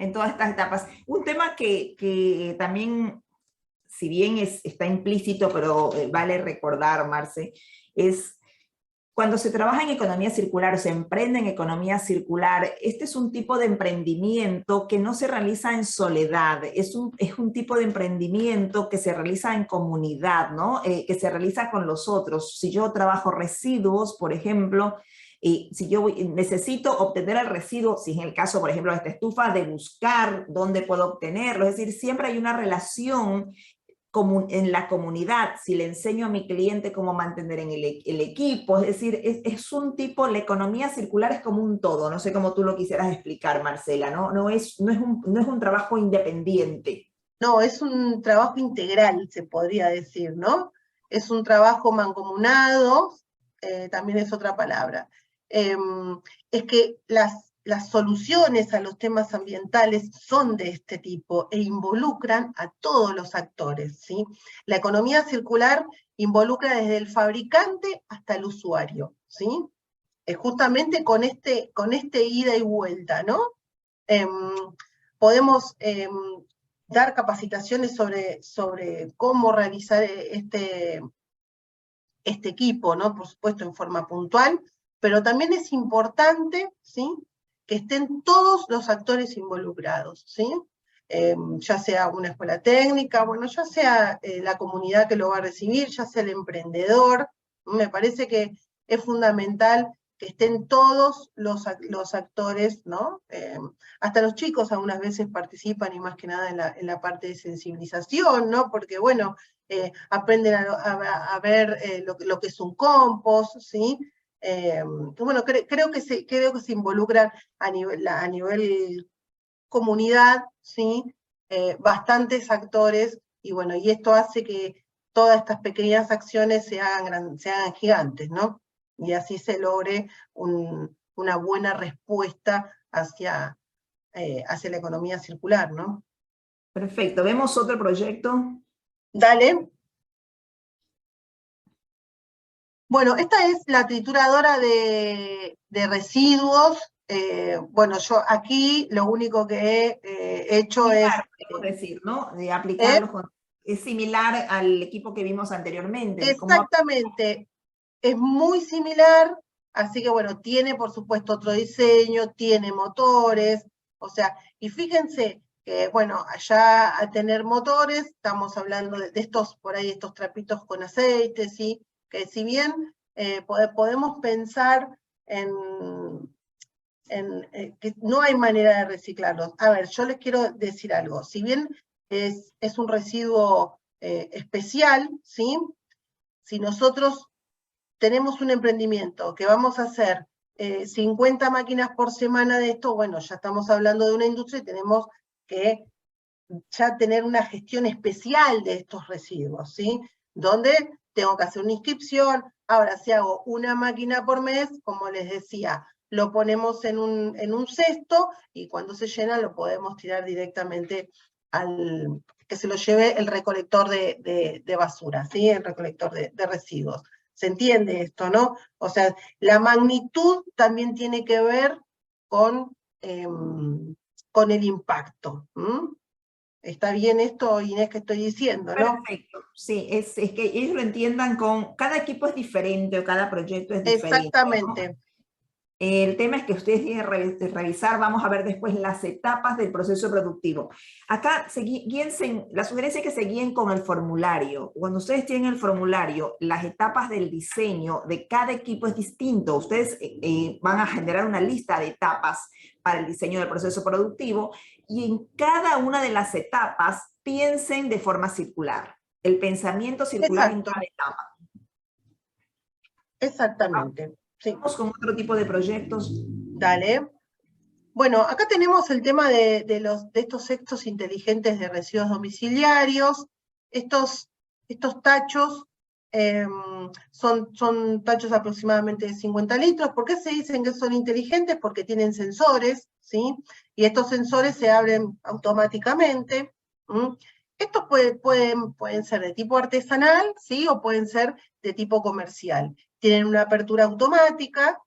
en todas estas etapas. Un tema que también, si bien está implícito, pero vale recordar, Marce, es cuando se trabaja en economía circular o se emprende en economía circular, este es un tipo de emprendimiento que no se realiza en soledad, es un tipo de emprendimiento que se realiza en comunidad, ¿no? Que se realiza con los otros. Si yo trabajo residuos, por ejemplo, si yo necesito obtener el residuo, si es el caso, por ejemplo, de esta estufa, de buscar dónde puedo obtenerlo, es decir, siempre hay una relación en la comunidad, si le enseño a mi cliente cómo mantener en el equipo, es decir, es un tipo, la economía circular es como un todo, no sé cómo tú lo quisieras explicar, Marcela, ¿no? No es un trabajo independiente. No, es un trabajo integral, se podría decir, ¿no? Es un trabajo mancomunado, también es otra palabra. Es que las soluciones a los temas ambientales son de este tipo e involucran a todos los actores, ¿sí? La economía circular involucra desde el fabricante hasta el usuario, ¿sí? Justamente con este ida y vuelta, ¿no? Em, Podemos dar capacitaciones sobre cómo realizar este equipo, ¿no? Por supuesto, en forma puntual, pero también es importante, ¿sí? Que estén todos los actores involucrados, ¿sí? Ya sea una escuela técnica, bueno, ya sea la comunidad que lo va a recibir, ya sea el emprendedor, me parece que es fundamental que estén todos los actores, ¿no? Hasta los chicos algunas veces participan y más que nada en la parte de sensibilización, ¿no? Porque, bueno, aprenden a ver lo que es un compost, ¿sí? Bueno, creo que se involucran a nivel comunidad, ¿sí? Bastantes actores, y bueno, y esto hace que todas estas pequeñas acciones se hagan gigantes, ¿no? Y así se logre una buena respuesta hacia la economía circular, ¿no? Perfecto, ¿vemos otro proyecto? Dale. Bueno, esta es la trituradora de residuos. Bueno, yo aquí lo único que he hecho es... Similar, podemos decir, ¿no? De ¿eh? aplicarlo es similar al equipo que vimos anteriormente, de cómo. Exactamente, es muy similar, así que bueno, tiene por supuesto otro diseño, tiene motores, o sea, y fíjense que bueno, allá al tener motores, estamos hablando de estos, por ahí, estos trapitos con aceite, ¿sí? Que si bien podemos pensar que no hay manera de reciclarlos. A ver, yo les quiero decir algo, si bien es un residuo especial, ¿sí? Si nosotros tenemos un emprendimiento que vamos a hacer 50 máquinas por semana de esto, bueno, ya estamos hablando de una industria y tenemos que ya tener una gestión especial de estos residuos, ¿sí? Donde tengo que hacer una inscripción. Ahora, si hago una máquina por mes, como les decía, lo ponemos en un cesto, y cuando se llena lo podemos tirar directamente que se lo lleve el recolector de basura, ¿sí? El recolector de residuos. ¿Se entiende esto, no? O sea, la magnitud también tiene que ver con el impacto. ¿Está bien esto, Inés, que estoy diciendo, no? Perfecto, sí, es que ellos lo entiendan cada equipo es diferente o cada proyecto es diferente, ¿no? Exactamente. El tema es que ustedes tienen que revisar, vamos a ver después las etapas del proceso productivo. Acá, la sugerencia es que se guíen con el formulario. Cuando ustedes tienen el formulario, las etapas del diseño de cada equipo es distinto. Ustedes van a generar una lista de etapas para el diseño del proceso productivo y en cada una de las etapas piensen de forma circular. El pensamiento circular en Exacto. cada etapa. Exactamente. Sí. Vamos con otro tipo de proyectos. Dale. Bueno, acá tenemos el tema de estos cestos inteligentes de residuos domiciliarios. Estos tachos son tachos aproximadamente de 50 litros. ¿Por qué se dicen que son inteligentes? Porque tienen sensores, ¿sí? Y estos sensores se abren automáticamente. Estos pueden ser de tipo artesanal, ¿sí? O pueden ser de tipo comercial. Tienen una apertura automática,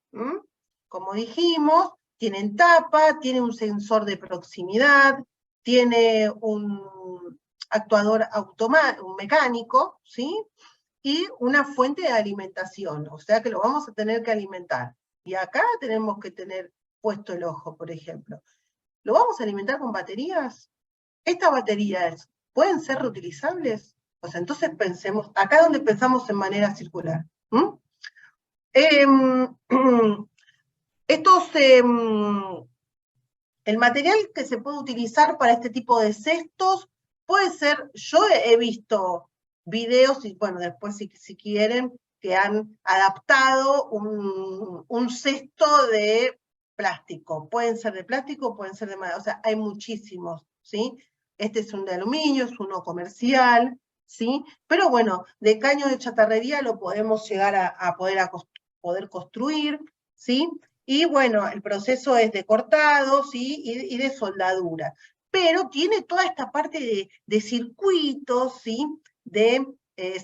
como dijimos. Tienen tapa, tiene un sensor de proximidad, tiene un actuador un mecánico, ¿sí? Y una fuente de alimentación, o sea que lo vamos a tener que alimentar. Y acá tenemos que tener puesto el ojo, por ejemplo. ¿Lo vamos a alimentar con baterías? ¿Estas baterías pueden ser reutilizables? O sea, entonces pensemos, acá donde pensamos en manera circular. El material que se puede utilizar para este tipo de cestos puede ser, yo he visto videos, y bueno, después si quieren, que han adaptado un cesto de plástico. Pueden ser de plástico, pueden ser de madera, o sea, hay muchísimos, ¿sí? Este es un de aluminio, es uno comercial, ¿sí? Pero bueno, de caño de chatarrería lo podemos llegar a poder construir, ¿sí? Y bueno, el proceso es de cortado, ¿sí? Y de soldadura. Pero tiene toda esta parte de circuitos, ¿sí? De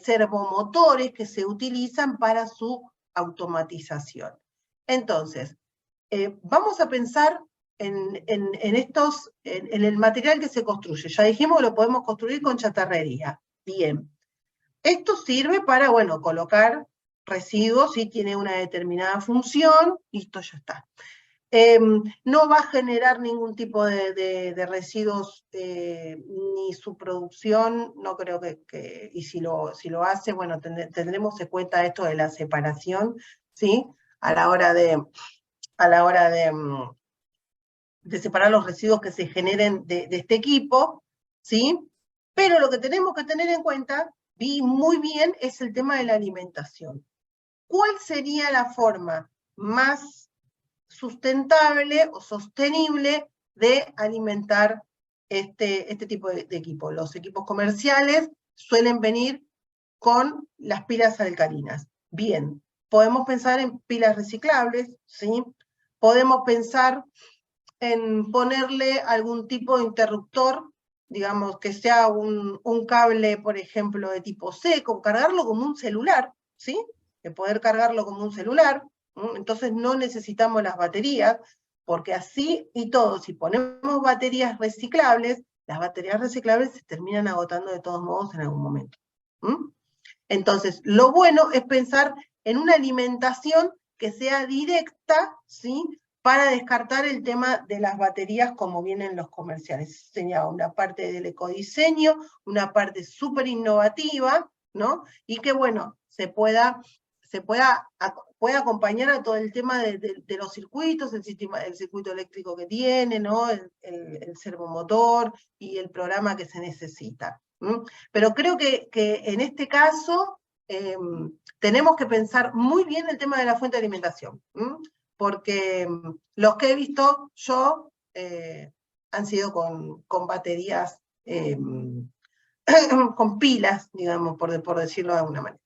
servomotores que se utilizan para su automatización. Entonces, vamos a pensar en el material que se construye. Ya dijimos que lo podemos construir con chatarrería. Bien. Esto sirve para, bueno, colocar residuos si tiene una determinada función, listo, ya está. No va a generar ningún tipo de residuos, ni su producción, no creo y si lo hace, bueno, tendremos en cuenta esto de la separación, ¿sí? A la hora de separar los residuos que se generen de este equipo, ¿sí? Pero lo que tenemos que tener en cuenta, vi muy bien, es el tema de la alimentación. ¿Cuál sería la forma más sustentable o sostenible de alimentar este tipo de equipo? Los equipos comerciales suelen venir con las pilas alcalinas. Bien, podemos pensar en pilas reciclables, ¿sí? Podemos pensar en ponerle algún tipo de interruptor, digamos que sea un cable, por ejemplo, de tipo C, cargarlo como un celular, ¿sí? De poder cargarlo como un celular. Entonces no necesitamos las baterías, porque así y todo, si ponemos baterías reciclables, las baterías reciclables se terminan agotando de todos modos en algún momento. Entonces, lo bueno es pensar en una alimentación que sea directa, ¿sí? Para descartar el tema de las baterías como vienen los comerciales. Sería una parte del ecodiseño, una parte súper innovativa, ¿no? Y que, bueno, pueda acompañar a todo el tema de los circuitos, el circuito eléctrico que tiene, ¿no? El servomotor y el programa que se necesita. Pero creo que en este caso tenemos que pensar muy bien el tema de la fuente de alimentación, porque los que he visto yo han sido con baterías, con pilas, digamos, por decirlo de alguna manera.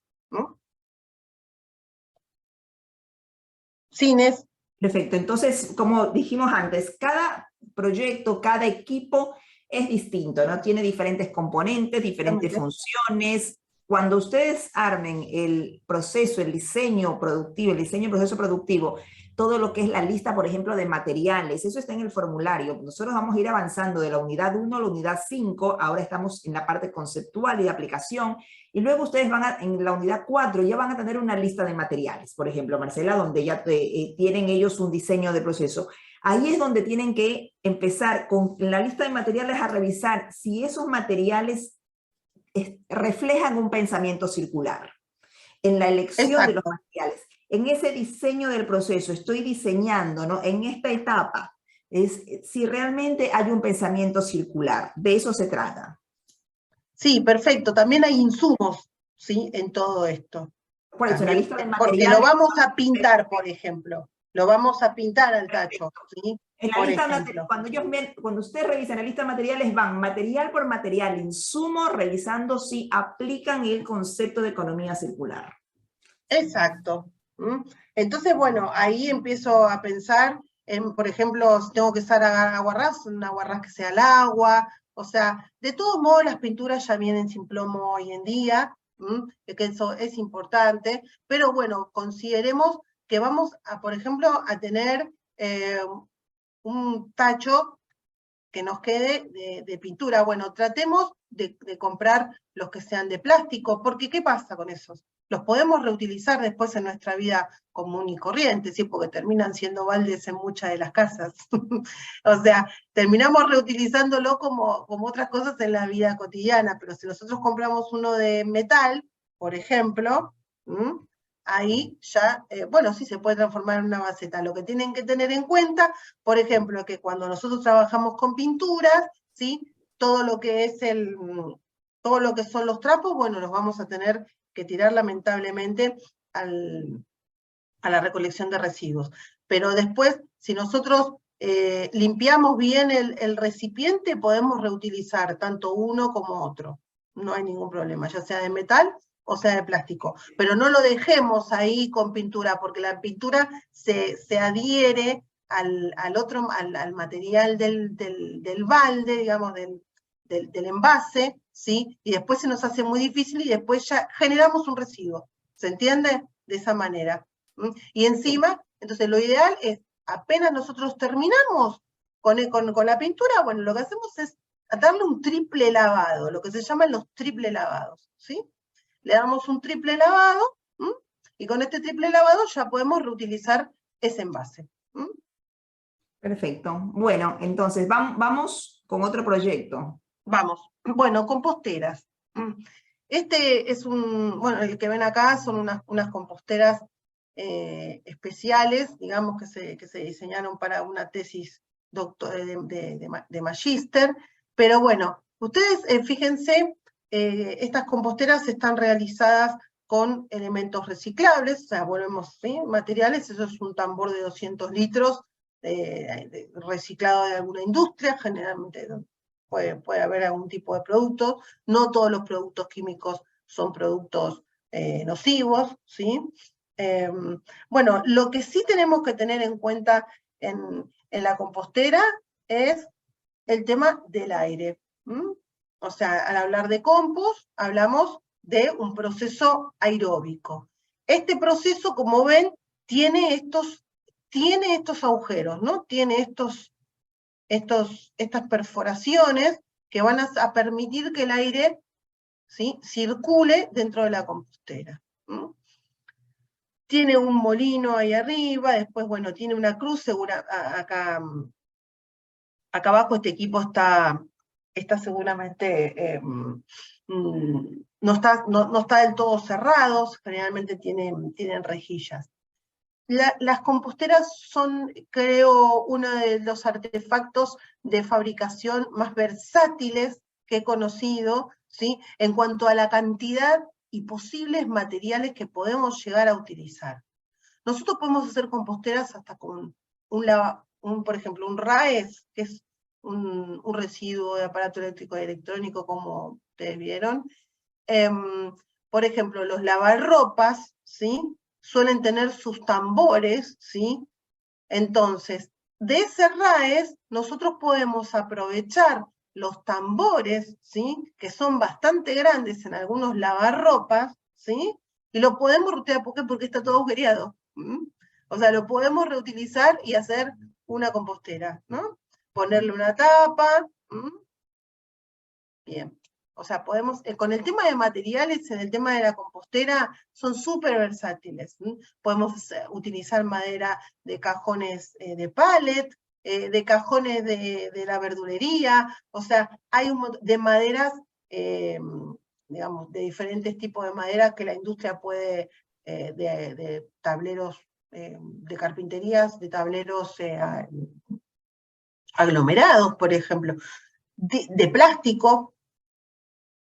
¿Cines? Perfecto. Entonces, como dijimos antes, cada proyecto, cada equipo es distinto, ¿no? Tiene diferentes componentes, diferentes Exactamente. funciones. Cuando ustedes armen el proceso, el diseño productivo, el diseño del proceso productivo, todo lo que es la lista, por ejemplo, de materiales, eso está en el formulario. Nosotros vamos a ir avanzando de la unidad 1 a la unidad 5, ahora estamos en la parte conceptual y de aplicación, y luego ustedes van a, en la unidad 4, ya van a tener una lista de materiales, por ejemplo, Marcela, donde ya tienen ellos un diseño de proceso. Ahí es donde tienen que empezar con la lista de materiales a revisar si esos materiales reflejan un pensamiento circular en la elección de los Exacto. materiales, en ese diseño del proceso. Estoy diseñando, ¿no? En esta etapa, es si realmente hay un pensamiento circular. De eso se trata. Sí, perfecto. También hay insumos, ¿sí? En todo esto. Por eso, en la También, lista de porque lo materiales, vamos a pintar, por ejemplo. Lo vamos a pintar al tacho, ¿sí? en la Por lista, ejemplo. cuando ustedes revisan la lista de materiales, van material por material, insumo, revisando si aplican el concepto de economía circular. Exacto. ¿Mm? Entonces, bueno, ahí empiezo a pensar en, por ejemplo, si tengo que usar aguarrás, un aguarrás que sea al agua. O sea, de todos modos las pinturas ya vienen sin plomo hoy en día, que eso es importante, pero bueno, consideremos que vamos a, por ejemplo, a tener un tacho que nos quede de pintura. Bueno, tratemos de comprar los que sean de plástico, porque ¿qué pasa con esos? Los podemos reutilizar después en nuestra vida común y corriente, ¿sí? Porque terminan siendo baldes en muchas de las casas. O sea, terminamos reutilizándolo como otras cosas en la vida cotidiana, pero si nosotros compramos uno de metal, por ejemplo, ahí ya, bueno, sí se puede transformar en una maceta. Lo que tienen que tener en cuenta, por ejemplo, que cuando nosotros trabajamos con pinturas, ¿sí? Todo lo que es todo lo que son los trapos, bueno, los vamos a tener que tirar lamentablemente a la recolección de residuos. Pero después, si nosotros limpiamos bien el recipiente, podemos reutilizar tanto uno como otro. No hay ningún problema, ya sea de metal o sea de plástico. Pero no lo dejemos ahí con pintura, porque la pintura se adhiere al material del balde, digamos, del envase, ¿sí? Y después se nos hace muy difícil y después ya generamos un residuo. ¿Se entiende? De esa manera. Y encima, entonces lo ideal es, apenas nosotros terminamos con la pintura, bueno, lo que hacemos es darle un triple lavado, lo que se llaman los triple lavados, ¿sí? Le damos un triple lavado, y con este triple lavado ya podemos reutilizar ese envase. Perfecto. Bueno, entonces vamos con otro proyecto. Vamos, bueno, composteras. Este es bueno, el que ven acá son unas composteras especiales, digamos, que se diseñaron para una tesis de magíster, pero bueno, ustedes fíjense, estas composteras están realizadas con elementos reciclables, o sea, volvemos, ¿sí? Materiales, eso es un tambor de 200 litros reciclado de alguna industria, generalmente puede haber algún tipo de producto, no todos los productos químicos son productos nocivos, ¿sí? Bueno, lo que sí tenemos que tener en cuenta en la compostera es el tema del aire. O sea, al hablar de compost, hablamos de un proceso aeróbico. Este proceso, como ven, tiene estos agujeros, ¿no? Tiene estas perforaciones que van a permitir que el aire, ¿sí? Circule dentro de la compostera. Tiene un molino ahí arriba, después, bueno, tiene una cruz, acá abajo este equipo está seguramente, no está del todo cerrado, generalmente tienen rejillas. Las composteras son, creo, uno de los artefactos de fabricación más versátiles que he conocido, ¿sí? En cuanto a la cantidad y posibles materiales que podemos llegar a utilizar. Nosotros podemos hacer composteras hasta con por ejemplo, un RAES, que es un residuo de aparato eléctrico y electrónico, como ustedes vieron. Por ejemplo, los lavarropas, ¿sí? Suelen tener sus tambores, ¿sí? Entonces, de ese RAES, nosotros podemos aprovechar los tambores, ¿sí? Que son bastante grandes en algunos lavarropas, ¿sí? Y lo podemos reutilizar. ¿Por qué? Porque está todo agujereado. O sea, lo podemos reutilizar y hacer una compostera, ¿no? Ponerle una tapa. Bien. O sea, podemos, con el tema de materiales, en el tema de la compostera, son súper versátiles. Podemos utilizar madera de cajones de pallet, de cajones de la verdulería, o sea, hay un montón de maderas, digamos, de diferentes tipos de madera que la industria puede, de tableros de carpinterías, de tableros aglomerados, por ejemplo, de plástico.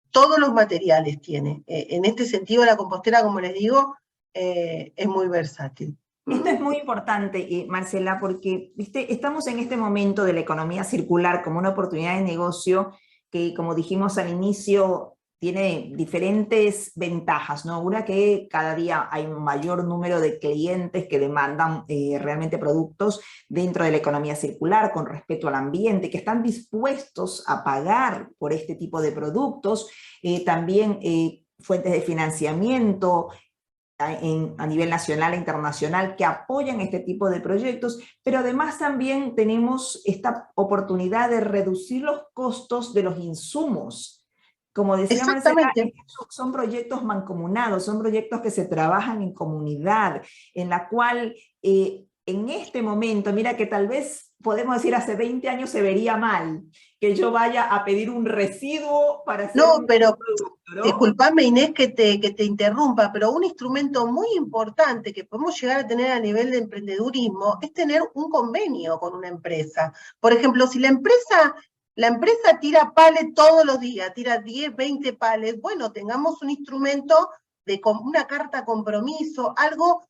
Todos los materiales tiene. En este sentido, la compostera, como les digo, es muy versátil. Esto es muy importante, Marcela, porque ¿viste? Estamos en este momento de la economía circular como una oportunidad de negocio que, como dijimos al inicio, tiene diferentes ventajas, ¿no? Una, que cada día hay un mayor número de clientes que demandan realmente productos dentro de la economía circular con respecto al ambiente, que están dispuestos a pagar por este tipo de productos. También fuentes de financiamiento a nivel nacional e internacional que apoyan este tipo de proyectos, pero además también tenemos esta oportunidad de reducir los costos de los insumos. Como decía Marcela, Exactamente. son proyectos mancomunados, son proyectos que se trabajan en comunidad, en la cual en este momento, mira que tal vez podemos decir hace 20 años se vería mal que yo vaya a pedir un residuo para hacer No, un pero producto, ¿no? disculpame, Inés, que te interrumpa, pero un instrumento muy importante que podemos llegar a tener a nivel de emprendedurismo es tener un convenio con una empresa. Por ejemplo, si la empresa tira palets todos los días, tira 10, 20 palets, bueno, tengamos un instrumento de una carta compromiso, algo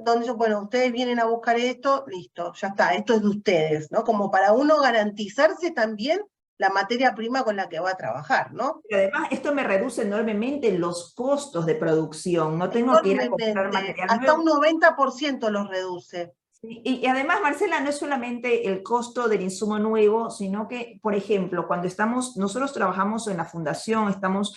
donde, bueno, ustedes vienen a buscar esto, listo, ya está, esto es de ustedes, ¿no? Como para uno garantizarse también la materia prima con la que va a trabajar, ¿no? Pero además, esto me reduce enormemente los costos de producción. No tengo que ir a comprar Enormemente, material hasta un nuevo. 90% los reduce. Sí, y además, Marcela, no es solamente el costo del insumo nuevo, sino que, por ejemplo, cuando nosotros trabajamos en la fundación, estamos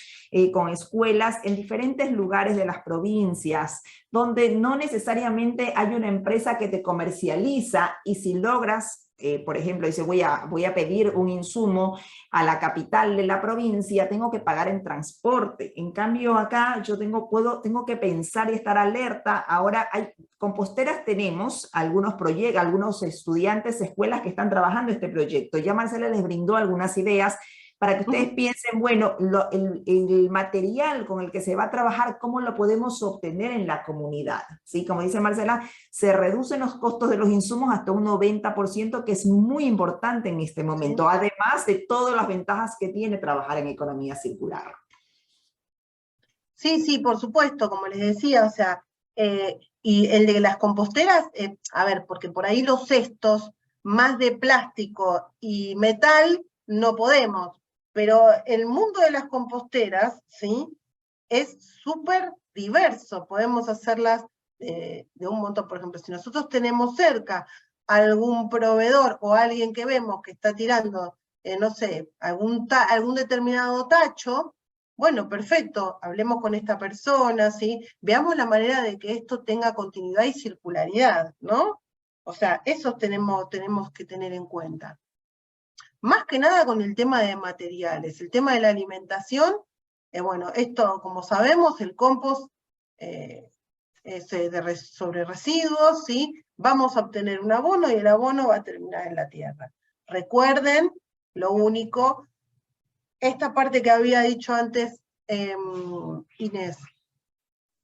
con escuelas en diferentes lugares de las provincias, donde no necesariamente hay una empresa que te comercializa, y si logras, por ejemplo, dice, voy a pedir un insumo a la capital de la provincia, tengo que pagar en transporte. En cambio, acá yo tengo que pensar y estar alerta. Ahora hay composteras, tenemos algunos proyectos, algunos estudiantes, escuelas que están trabajando este proyecto. Ya Marcela les brindó algunas ideas para que ustedes piensen, bueno, el material con el que se va a trabajar, ¿cómo lo podemos obtener en la comunidad? ¿Sí? Como dice Marcela, se reducen los costos de los insumos hasta un 90%, que es muy importante en este momento, además de todas las ventajas que tiene trabajar en economía circular. Sí, sí, por supuesto, como les decía, o sea, y el de las composteras, a ver, porque por ahí los cestos más de plástico y metal no podemos, pero el mundo de las composteras, ¿sí? Es súper diverso, podemos hacerlas de un montón. Por ejemplo, si nosotros tenemos cerca algún proveedor o alguien que vemos que está tirando, no sé, algún determinado tacho, bueno, perfecto, hablemos con esta persona, ¿sí? Veamos la manera de que esto tenga continuidad y circularidad, ¿no? O sea, eso tenemos que tener en cuenta. Más que nada con el tema de materiales, el tema de la alimentación, bueno, esto, como sabemos, el compost es sobre residuos, ¿sí? Vamos a obtener un abono y el abono va a terminar en la tierra. Recuerden, lo único, esta parte que había dicho antes Inés,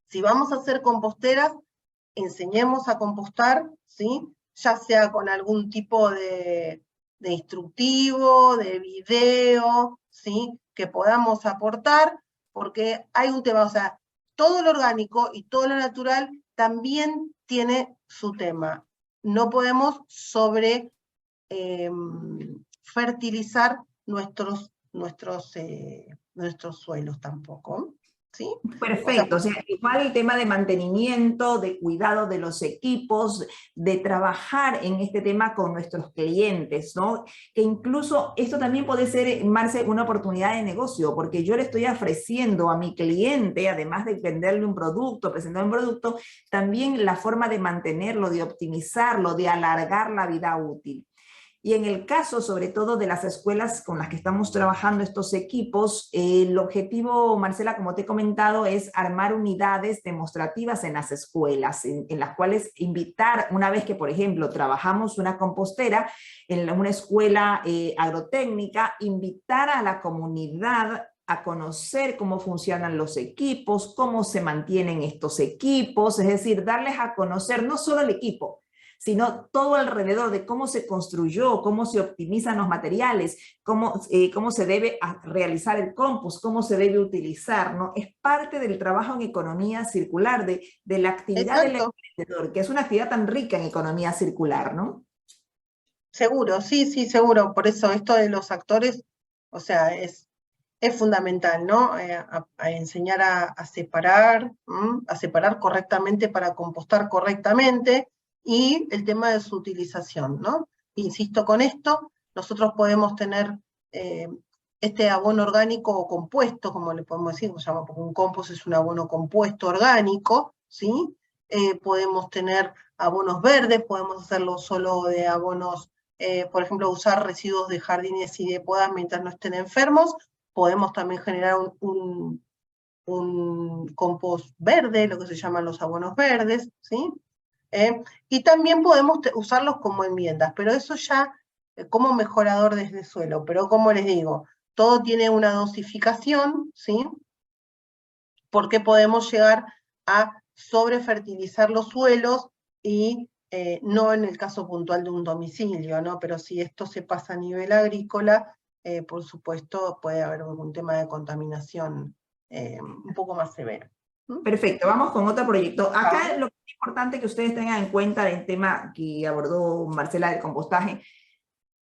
si vamos a hacer composteras, enseñemos a compostar, ¿sí? Ya sea con algún tipo de instructivo, de video, ¿sí? Que podamos aportar, porque hay un tema, o sea, todo lo orgánico y todo lo natural también tiene su tema. No podemos fertilizar nuestros suelos tampoco, ¿sí? Perfecto, o sea, igual el tema de mantenimiento, de cuidado de los equipos, de trabajar en este tema con nuestros clientes, ¿no? Que incluso esto también puede ser, Marce, una oportunidad de negocio, porque yo le estoy ofreciendo a mi cliente, además de venderle un producto, presentar un producto, también la forma de mantenerlo, de optimizarlo, de alargar la vida útil. Y en el caso, sobre todo, de las escuelas con las que estamos trabajando estos equipos, el objetivo, Marcela, como te he comentado, es armar unidades demostrativas en las escuelas, en las cuales invitar, una vez que, por ejemplo, trabajamos una compostera en una escuela agrotécnica, invitar a la comunidad a conocer cómo funcionan los equipos, cómo se mantienen estos equipos, es decir, darles a conocer no solo el equipo, sino todo alrededor de cómo se construyó, cómo se optimizan los materiales, cómo se debe realizar el compost, cómo se debe utilizar, ¿no? Es parte del trabajo en economía circular, de la actividad del Exacto, emprendedor, que es una actividad tan rica en economía circular, ¿no? seguro, sí, sí, seguro. Por eso esto de los actores, o sea, es fundamental, ¿no? A enseñar a separar correctamente para compostar correctamente, y el tema de su utilización, ¿no? Insisto con esto, nosotros podemos tener eh, este abono orgánico o compuesto, como le podemos decir, porque un compost es un abono compuesto orgánico, ¿sí? Podemos tener abonos verdes, podemos hacerlo solo de abonos, por ejemplo, usar residuos de jardines y de podas mientras no estén enfermos. Podemos también generar un compost verde, lo que se llaman los abonos verdes, ¿sí? Y también podemos usarlos como enmiendas, pero eso ya como mejorador desde suelo. Pero como les digo, todo tiene una dosificación, ¿sí? Porque podemos llegar a sobrefertilizar los suelos y no en el caso puntual de un domicilio, ¿no? Pero si esto se pasa a nivel agrícola, por supuesto puede haber algún tema de contaminación un poco más severo. Perfecto, vamos con otro proyecto. Ah, Acá lo que es importante que ustedes tengan en cuenta el tema que abordó Marcela del compostaje,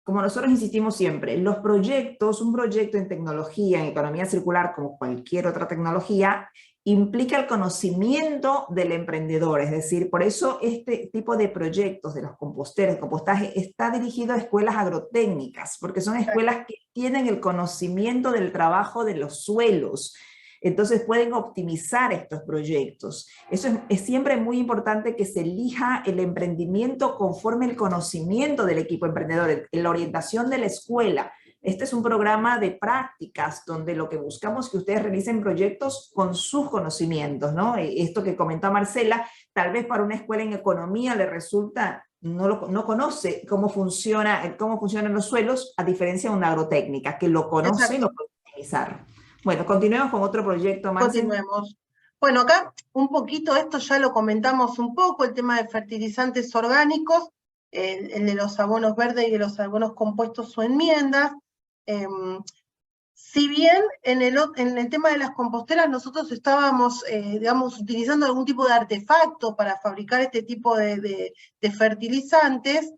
como nosotros insistimos siempre, los proyectos, un proyecto en tecnología, en economía circular, como cualquier otra tecnología, implica el conocimiento del emprendedor. Es decir, por eso este tipo de proyectos de los composteros, de compostaje, está dirigido a escuelas agrotécnicas, porque son escuelas que tienen el conocimiento del trabajo de los suelos. Entonces pueden optimizar estos proyectos. Eso es siempre muy importante, que se elija el emprendimiento conforme el conocimiento del equipo emprendedor, la orientación de la escuela. Este es un programa de prácticas donde lo que buscamos es que ustedes realicen proyectos con sus conocimientos, ¿no? Esto que comentó Marcela, tal vez para una escuela en economía le resulta, no conoce cómo funcionan los suelos, a diferencia de una agrotécnica, que lo conoce y lo exacto. puede utilizar. Bueno, continuemos con otro proyecto, Marcel. Continuemos. Bueno, acá un poquito, esto ya lo comentamos un poco, el tema de fertilizantes orgánicos, el de los abonos verdes y de los abonos compuestos o enmiendas. Si bien en el tema de las composteras nosotros estábamos, digamos, utilizando algún tipo de artefacto para fabricar este tipo de fertilizantes,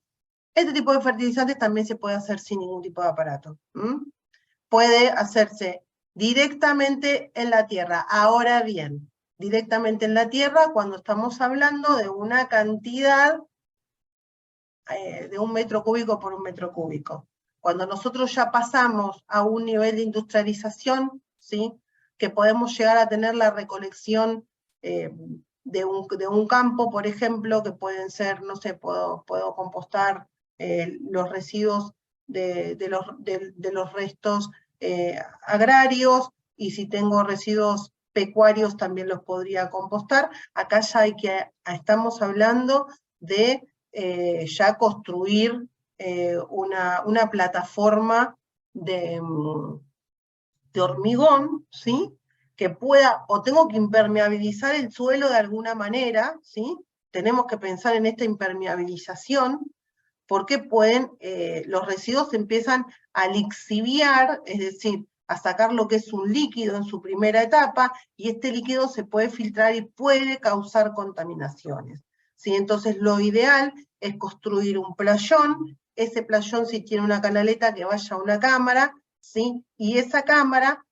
este tipo de fertilizantes también se puede hacer sin ningún tipo de aparato. Puede hacerse directamente en la tierra. Ahora bien, directamente en la tierra cuando estamos hablando de una cantidad de 1 metro cúbico por 1 metro cúbico. Cuando nosotros ya pasamos a un nivel de industrialización, ¿sí? Que podemos llegar a tener la recolección de un campo, por ejemplo, que pueden ser, no sé, puedo compostar los residuos de los restos agrarios, y si tengo residuos pecuarios también los podría compostar. Acá ya estamos hablando de ya construir una plataforma de hormigón, ¿sí? Que pueda, o tengo que impermeabilizar el suelo de alguna manera, ¿sí? Tenemos que pensar en esta impermeabilización, porque los residuos empiezan a lixiviar, es decir, a sacar lo que es un líquido en su primera etapa, y este líquido se puede filtrar y puede causar contaminaciones. ¿Sí? Entonces lo ideal es construir un playón, ese playón si tiene una canaleta que vaya a una cámara, ¿sí? Y esa cámara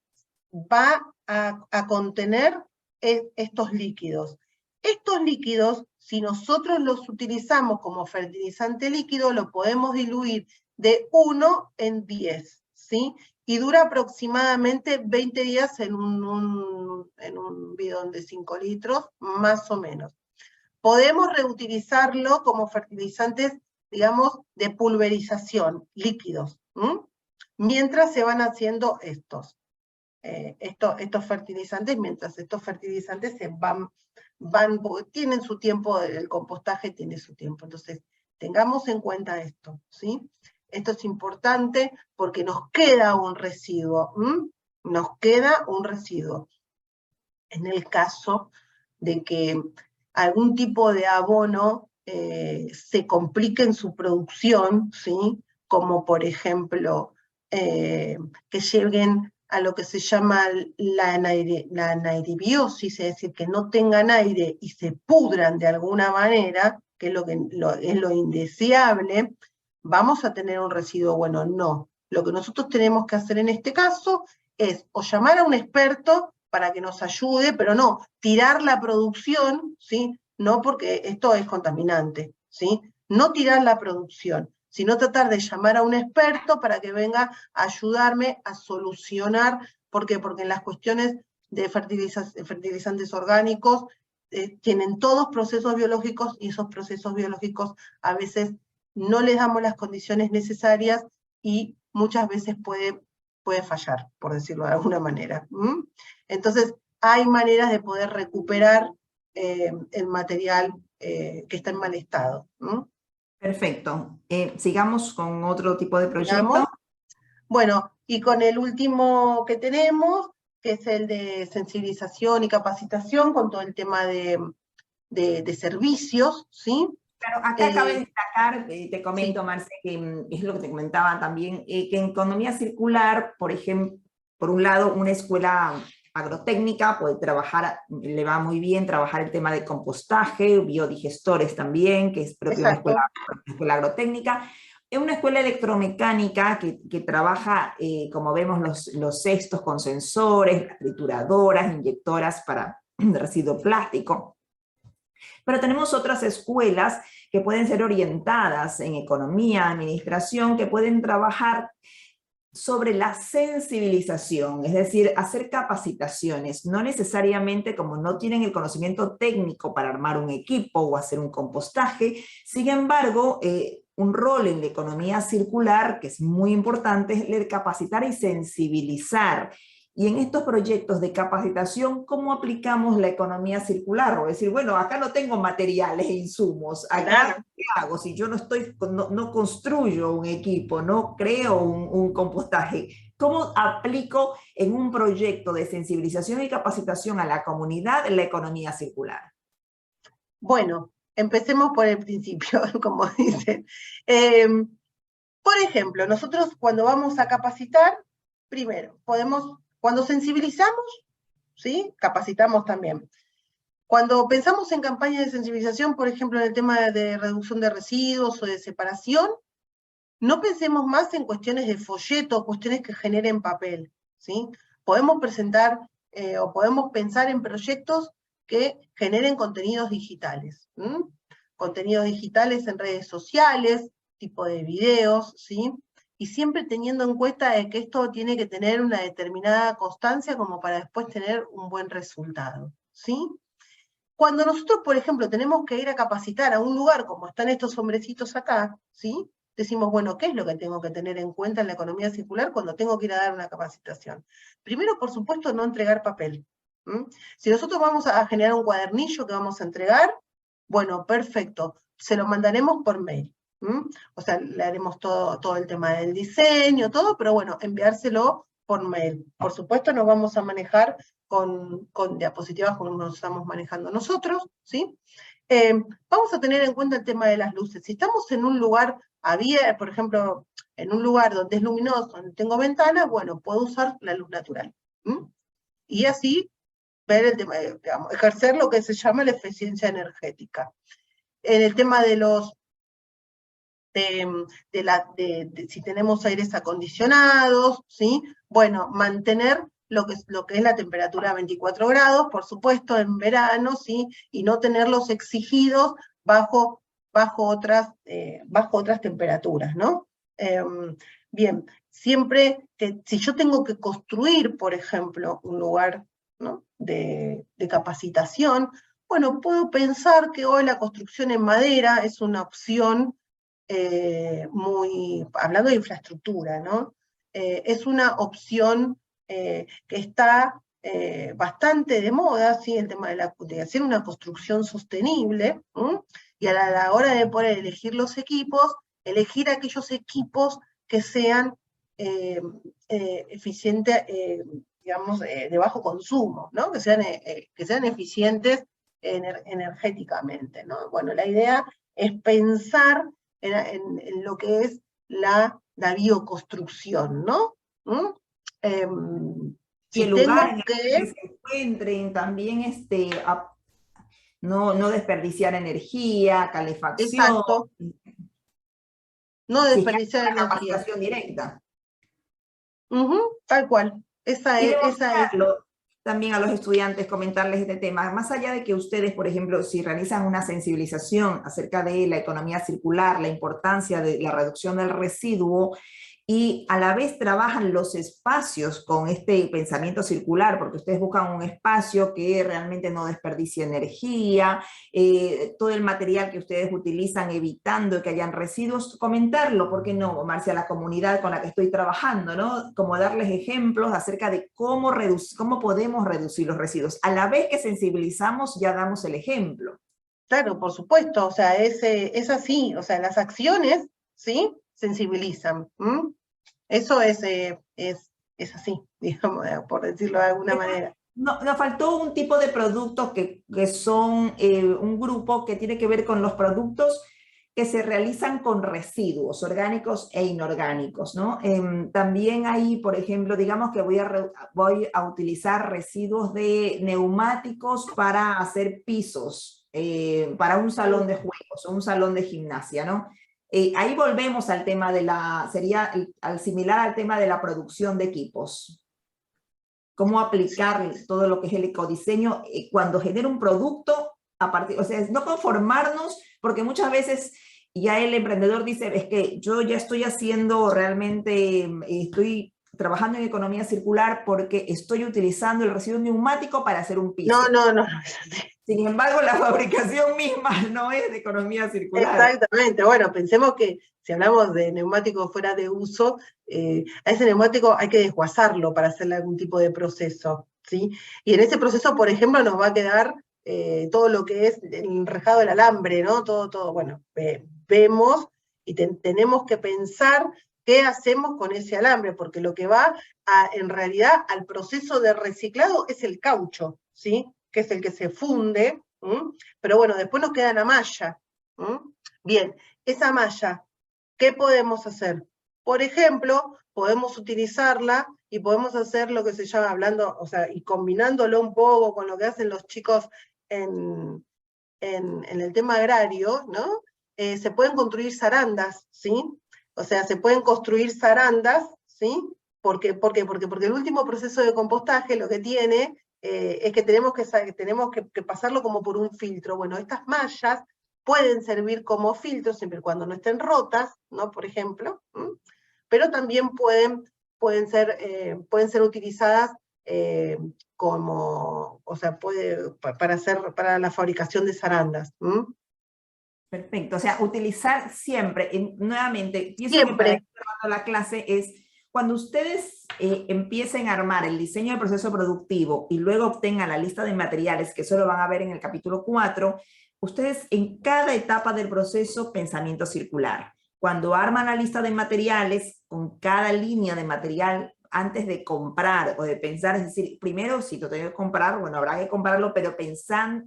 va a contener estos líquidos. Estos líquidos, si nosotros los utilizamos como fertilizante líquido, lo podemos diluir de 1 en 10, ¿sí? Y dura aproximadamente 20 días en un bidón de 5 litros, más o menos. Podemos reutilizarlo como fertilizantes, digamos, de pulverización, líquidos, mientras se van haciendo estos fertilizantes, mientras estos fertilizantes se tienen su tiempo, el compostaje tiene su tiempo. Entonces, tengamos en cuenta esto, ¿sí? Esto es importante porque nos queda un residuo, nos queda un residuo. En el caso de que algún tipo de abono se complique en su producción, ¿sí? Como por ejemplo, que lleguen a lo que se llama la anaerobiosis, es decir, que no tengan aire y se pudran de alguna manera, que es lo indeseable, vamos a tener un residuo bueno. No, lo que nosotros tenemos que hacer en este caso es o llamar a un experto para que nos ayude, pero no tirar la producción, ¿sí? No, porque esto es contaminante, ¿sí? No tirar la producción, sino tratar de llamar a un experto para que venga a ayudarme a solucionar. ¿Por qué? Porque en las cuestiones de fertilizantes orgánicos tienen todos procesos biológicos, y esos procesos biológicos a veces no les damos las condiciones necesarias y muchas veces puede fallar, por decirlo de alguna manera. Entonces, hay maneras de poder recuperar el material que está en mal estado. Perfecto. Sigamos con otro tipo de Digamos. proyecto. Bueno, y con el último que tenemos, que es el de sensibilización y capacitación con todo el tema de servicios, ¿sí? Claro, acá cabe destacar, te comento, Sí. Marce, que es lo que te comentaba también, que en economía circular, por ejemplo, por un lado, una escuela agrotécnica puede trabajar, le va muy bien trabajar el tema de compostaje, biodigestores también, que es propio de Exacto. una escuela agrotécnica. En una escuela electromecánica que trabaja, como vemos, los cestos con sensores, trituradoras, inyectoras para residuo plástico. Pero tenemos otras escuelas que pueden ser orientadas en economía, administración, que pueden trabajar sobre la sensibilización, es decir, hacer capacitaciones, no necesariamente como no tienen el conocimiento técnico para armar un equipo o hacer un compostaje, sin embargo, un rol en la economía circular, que es muy importante, es el de capacitar y sensibilizar. Y en estos proyectos de capacitación, ¿cómo aplicamos la economía circular? O decir, bueno, acá no tengo materiales e insumos, acá Claro. ¿qué hago? Si yo no construyo un equipo, no creo un compostaje, ¿cómo aplico en un proyecto de sensibilización y capacitación a la comunidad la economía circular? Bueno, empecemos por el principio, como dicen. Por ejemplo, nosotros cuando vamos a capacitar, primero, cuando sensibilizamos, ¿sí? Capacitamos también. Cuando pensamos en campañas de sensibilización, por ejemplo, en el tema de reducción de residuos o de separación, no pensemos más en cuestiones de folleto, cuestiones que generen papel, ¿sí? Podemos presentar o podemos pensar en proyectos que generen contenidos digitales. Contenidos digitales en redes sociales, tipo de videos, ¿sí? Y siempre teniendo en cuenta de que esto tiene que tener una determinada constancia como para después tener un buen resultado, ¿sí? Cuando nosotros, por ejemplo, tenemos que ir a capacitar a un lugar como están estos hombrecitos acá, ¿sí? Decimos, bueno, ¿qué es lo que tengo que tener en cuenta en la economía circular cuando tengo que ir a dar una capacitación? Primero, por supuesto, no entregar papel. Si nosotros vamos a generar un cuadernillo que vamos a entregar, bueno, perfecto, se lo mandaremos por mail. O sea, le haremos todo el tema del diseño, todo, pero bueno, enviárselo por mail. Por supuesto, nos vamos a manejar con diapositivas como nos estamos manejando nosotros, ¿sí? Vamos a tener en cuenta el tema de las luces. Si estamos en un lugar abierto, por ejemplo, en un lugar donde es luminoso, donde tengo ventanas, bueno, puedo usar la luz natural. Y así ver el tema, digamos, ejercer lo que se llama la eficiencia energética. En el tema de los si tenemos aires acondicionados, ¿sí? Bueno, mantener lo que es la temperatura a 24 grados, por supuesto, en verano, ¿sí? Y no tenerlos exigidos bajo otras temperaturas, ¿no? Bien, siempre que, si yo tengo que construir, por ejemplo, un lugar, ¿no?, de capacitación, bueno, puedo pensar que hoy la construcción en madera es una opción hablando de infraestructura, ¿no? Es una opción que está bastante de moda, ¿sí? El tema de hacer una construcción sostenible, ¿m? Y a la hora de poder elegir los equipos, elegir aquellos equipos que sean eficientes, digamos, de bajo consumo, ¿no? Que sean eficientes energéticamente, ¿no? Bueno, la idea es pensar en lo que es la bioconstrucción, ¿no? ¿Mm? Y el Si lugar tengo en el que que, se encuentren, también no desperdiciar energía, calefacción, exacto, no si es que hay desperdiciar una energía. capacitación directa. Tal cual, Y me esa es. gustaría también a los estudiantes comentarles este tema, más allá de que ustedes, por ejemplo, si realizan una sensibilización acerca de la economía circular, la importancia de la reducción del residuo, y a la vez trabajan los espacios con este pensamiento circular, porque ustedes buscan un espacio que realmente no desperdicie energía, todo el material que ustedes utilizan evitando que hayan residuos, comentarlo, ¿por qué no, Marcia, a la comunidad con la que estoy trabajando, ¿no? Como darles ejemplos acerca de cómo podemos reducir los residuos. A la vez que sensibilizamos, ya damos el ejemplo. Claro, por supuesto, o sea, es así, o sea, las acciones, ¿sí? Sensibilizan. Eso es así, digamos, por decirlo de alguna manera. No, nos faltó un tipo de productos que son un grupo que tiene que ver con los productos que se realizan con residuos orgánicos e inorgánicos, ¿no? También hay, por ejemplo, digamos que voy a utilizar residuos de neumáticos para hacer pisos, para un salón de juegos o un salón de gimnasia, ¿no? Ahí volvemos al tema sería al similar al tema de la producción de equipos. Cómo aplicar todo lo que es el ecodiseño cuando genera un producto a partir, o sea, no conformarnos, porque muchas veces ya el emprendedor dice, es que yo ya estoy haciendo realmente, estoy trabajando en economía circular porque estoy utilizando el residuo neumático para hacer un No, piso. no, no, es así. Sin embargo, la fabricación misma no es de economía circular. Exactamente, bueno, pensemos que si hablamos de neumáticos fuera de uso, a ese neumático hay que desguazarlo para hacerle algún tipo de proceso, ¿sí? Y en ese proceso, por ejemplo, nos va a quedar todo lo que es el enrejado del alambre, ¿no? Todo, bueno, vemos y tenemos que pensar qué hacemos con ese alambre, porque lo que va en realidad al proceso de reciclado es el caucho, ¿sí? Que es el que se funde, pero bueno, después nos queda la malla. Bien, esa malla, ¿qué podemos hacer? Por ejemplo, podemos utilizarla y podemos hacer lo que se llama hablando, o sea, y combinándolo un poco con lo que hacen los chicos en el tema agrario, ¿no? Se pueden construir zarandas, ¿sí? O sea, se pueden construir zarandas, ¿sí? ¿Por qué? Porque el último proceso de compostaje lo que tiene es que tenemos que pasarlo como por un filtro. Bueno, estas mallas pueden servir como filtro siempre y cuando no estén rotas, ¿no? Por ejemplo, pero también pueden ser utilizadas o sea, para la fabricación de zarandas. Perfecto, o sea, utilizar siempre, nuevamente, pienso que para ir Siempre. cerrando la clase es cuando ustedes empiecen a armar el diseño del proceso productivo y luego obtengan la lista de materiales, que eso lo van a ver en el capítulo 4, ustedes en cada etapa del proceso, pensamiento circular. Cuando arman la lista de materiales, con cada línea de material, antes de comprar o de pensar, es decir, primero, si lo tengo que comprar, bueno, habrá que comprarlo, pero pensar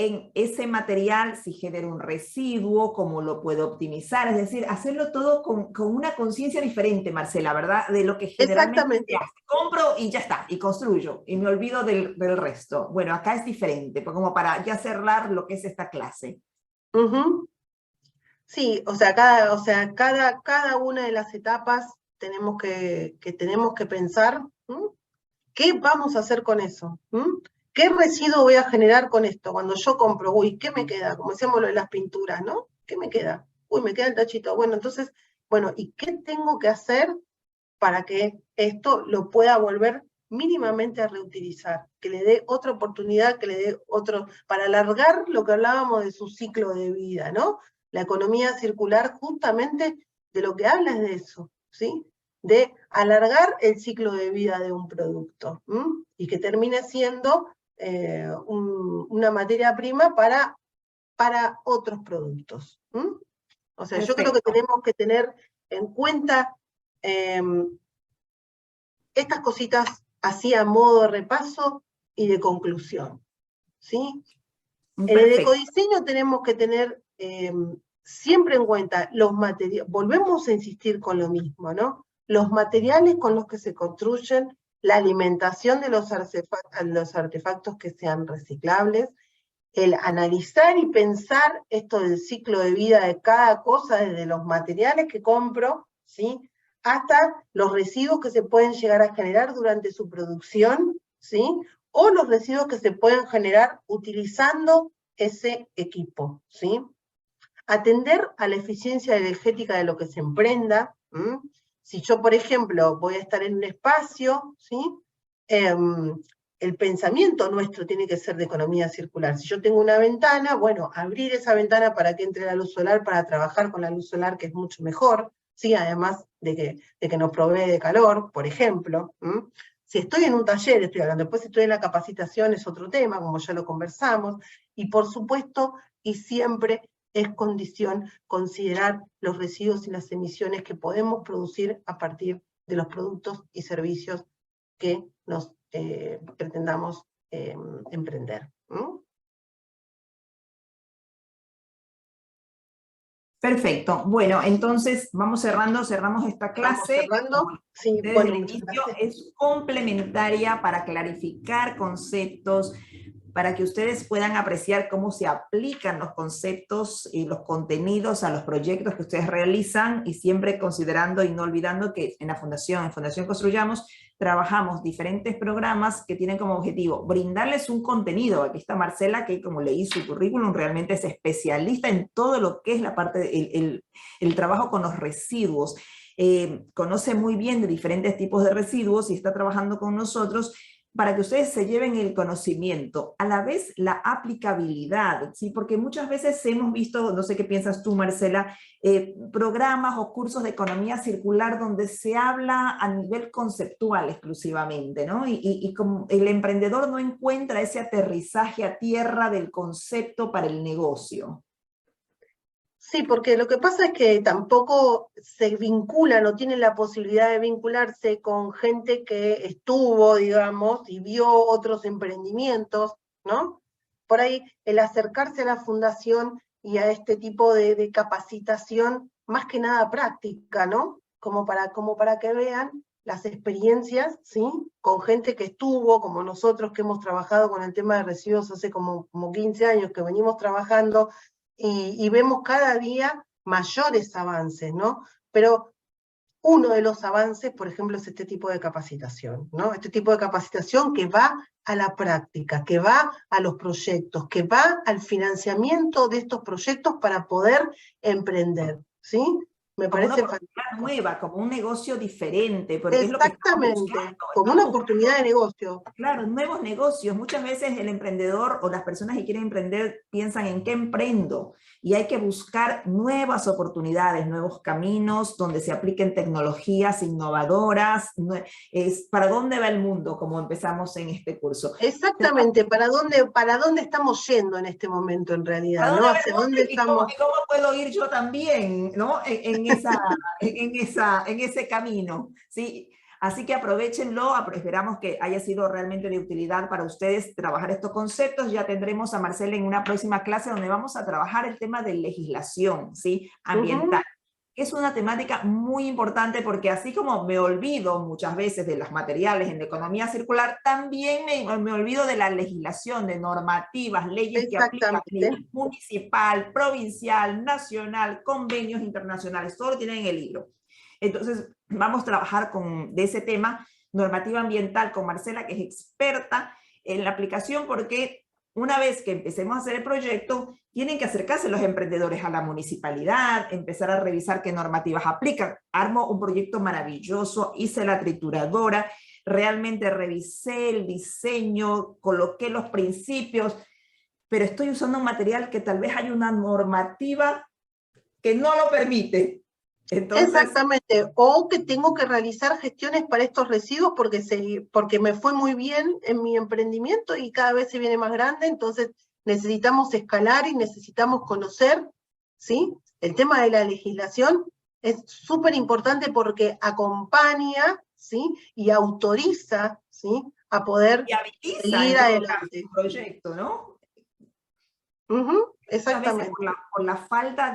en ese material, si genera un residuo, cómo lo puedo optimizar, es decir, hacerlo todo con una conciencia diferente, Marcela, ¿verdad? De lo que generalmente se Exactamente. hace. Compro y ya está, y construyo, y me olvido del resto. Bueno, acá es diferente, pues como para ya cerrar lo que es esta clase. Sí, o sea, cada una de las etapas tenemos que pensar ¿Qué vamos a hacer con eso? ¿Qué residuo voy a generar con esto? Cuando yo compro, uy, ¿qué me queda? Como decíamos lo de las pinturas, ¿no? ¿Qué me queda? Uy, me queda el tachito. Bueno, entonces, bueno, ¿y qué tengo que hacer para que esto lo pueda volver mínimamente a reutilizar? Que le dé otra oportunidad, que le dé otro, para alargar lo que hablábamos de su ciclo de vida, ¿no? La economía circular justamente de lo que habla es de eso, ¿sí? De alargar el ciclo de vida de un producto, y que termine siendo una materia prima para otros productos. O sea, yo creo que Perfecto. tenemos que tener en cuenta estas cositas así a modo de repaso y de conclusión, ¿sí? En el Perfecto. ecodiseño tenemos que tener siempre en cuenta los materiales, volvemos a insistir con lo mismo, ¿no? Los materiales con los que se construyen, la alimentación de los artefactos que sean reciclables, el analizar y pensar esto del ciclo de vida de cada cosa, desde los materiales que compro, ¿sí? Hasta los residuos que se pueden llegar a generar durante su producción, ¿sí? O los residuos que se pueden generar utilizando ese equipo, ¿sí? Atender a la eficiencia energética de lo que se emprenda. Si yo, por ejemplo, voy a estar en un espacio, ¿sí? El pensamiento nuestro tiene que ser de economía circular. Si yo tengo una ventana, bueno, abrir esa ventana para que entre la luz solar, para trabajar con la luz solar, que es mucho mejor, ¿sí? Además de que nos provee de calor, por ejemplo. Si estoy en un taller, estoy hablando, después si estoy en la capacitación es otro tema, como ya lo conversamos, y por supuesto, y siempre es condición considerar los residuos y las emisiones que podemos producir a partir de los productos y servicios que nos pretendamos emprender. Perfecto. Bueno, entonces vamos cerrando, cerramos esta Vamos clase. Como cerrando. Sí, desde bueno, el muchas inicio, gracias. es complementaria para clarificar conceptos, para que ustedes puedan apreciar cómo se aplican los conceptos y los contenidos a los proyectos que ustedes realizan, y siempre considerando y no olvidando que en Fundación Construyamos, trabajamos diferentes programas que tienen como objetivo brindarles un contenido. Aquí está Marcela, que como leí su currículum, realmente es especialista en todo lo que es la parte, el trabajo con los residuos. Conoce muy bien de diferentes tipos de residuos y está trabajando con nosotros para que ustedes se lleven el conocimiento, a la vez la aplicabilidad, ¿sí? Porque muchas veces hemos visto, no sé qué piensas tú, Marcela, programas o cursos de economía circular donde se habla a nivel conceptual exclusivamente, ¿no? Y como el emprendedor no encuentra ese aterrizaje a tierra del concepto para el negocio. Sí, porque lo que pasa es que tampoco se vincula, no tiene la posibilidad de vincularse con gente que estuvo, digamos, y vio otros emprendimientos, ¿no? Por ahí el acercarse a la fundación y a este tipo de capacitación, más que nada práctica, ¿no? Como para que vean las experiencias, ¿sí? Con gente que estuvo, como nosotros que hemos trabajado con el tema de residuos hace como 15 años que venimos trabajando, y vemos cada día mayores avances, ¿no? Pero uno de los avances, por ejemplo, es este tipo de capacitación, ¿no? Este tipo de capacitación que va a la práctica, que va a los proyectos, que va al financiamiento de estos proyectos para poder emprender, ¿sí? Me Como una parece oportunidad fantástico. nueva, como un negocio diferente, porque es lo que estamos Exactamente, buscando. como una Estamos buscando, oportunidad de negocio. claro, nuevos negocios. Muchas veces el emprendedor o las personas que quieren emprender piensan en qué emprendo, y hay que buscar nuevas oportunidades, nuevos caminos donde se apliquen tecnologías innovadoras. Es para dónde va el mundo, como empezamos en este curso. Exactamente, ¿para dónde estamos yendo en este momento en ¿Para realidad, dónde ¿no? va el ¿Hacia mundo dónde y cómo, estamos? puedo ir yo también, ¿no? En ese camino, ¿sí? Así que aprovechenlo, esperamos que haya sido realmente de utilidad para ustedes trabajar estos conceptos. Ya tendremos a Marcela en una próxima clase donde vamos a trabajar el tema de legislación, ¿sí? Ambiental. Es una temática muy importante porque así como me olvido muchas veces de los materiales en la economía circular, también me olvido de la legislación, de normativas, leyes que aplican a Exactamente. nivel municipal, provincial, nacional, convenios internacionales, todo lo tienen en el libro. Entonces, vamos a trabajar de ese tema normativa ambiental con Marcela, que es experta en la aplicación, porque una vez que empecemos a hacer el proyecto, tienen que acercarse los emprendedores a la municipalidad, empezar a revisar qué normativas aplican. Armo un proyecto maravilloso, hice la trituradora, realmente revisé el diseño, coloqué los principios, pero estoy usando un material que tal vez hay una normativa que no lo permite. Entonces, exactamente, o que tengo que realizar gestiones para estos residuos porque me fue muy bien en mi emprendimiento y cada vez se viene más grande, entonces necesitamos escalar y necesitamos conocer, ¿sí? El tema de la legislación es súper importante porque acompaña, ¿sí? Y autoriza, ¿sí? A poder y habilita seguir en todo caso adelante. un proyecto, ¿no? A veces Exactamente. por la falta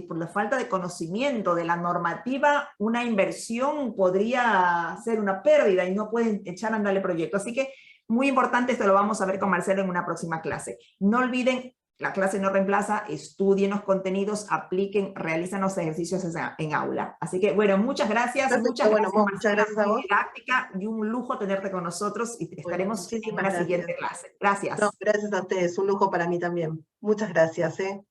por la falta de conocimiento de la normativa, una inversión podría ser una pérdida y no pueden echar a andar el proyecto. Así que muy importante, esto lo vamos a ver con Marcelo en una próxima clase. No olviden, la clase no reemplaza, estudien los contenidos, apliquen, realicen los ejercicios en aula. Así que, bueno, muchas gracias, Perfecto, bueno, muchas Marcela, gracias a muy vos. didáctica y un lujo tenerte con nosotros y Bueno, estaremos en muchísimas una gracias. siguiente clase. No, Gracias. gracias a ustedes, un lujo para mí también. Muchas gracias, ¿eh?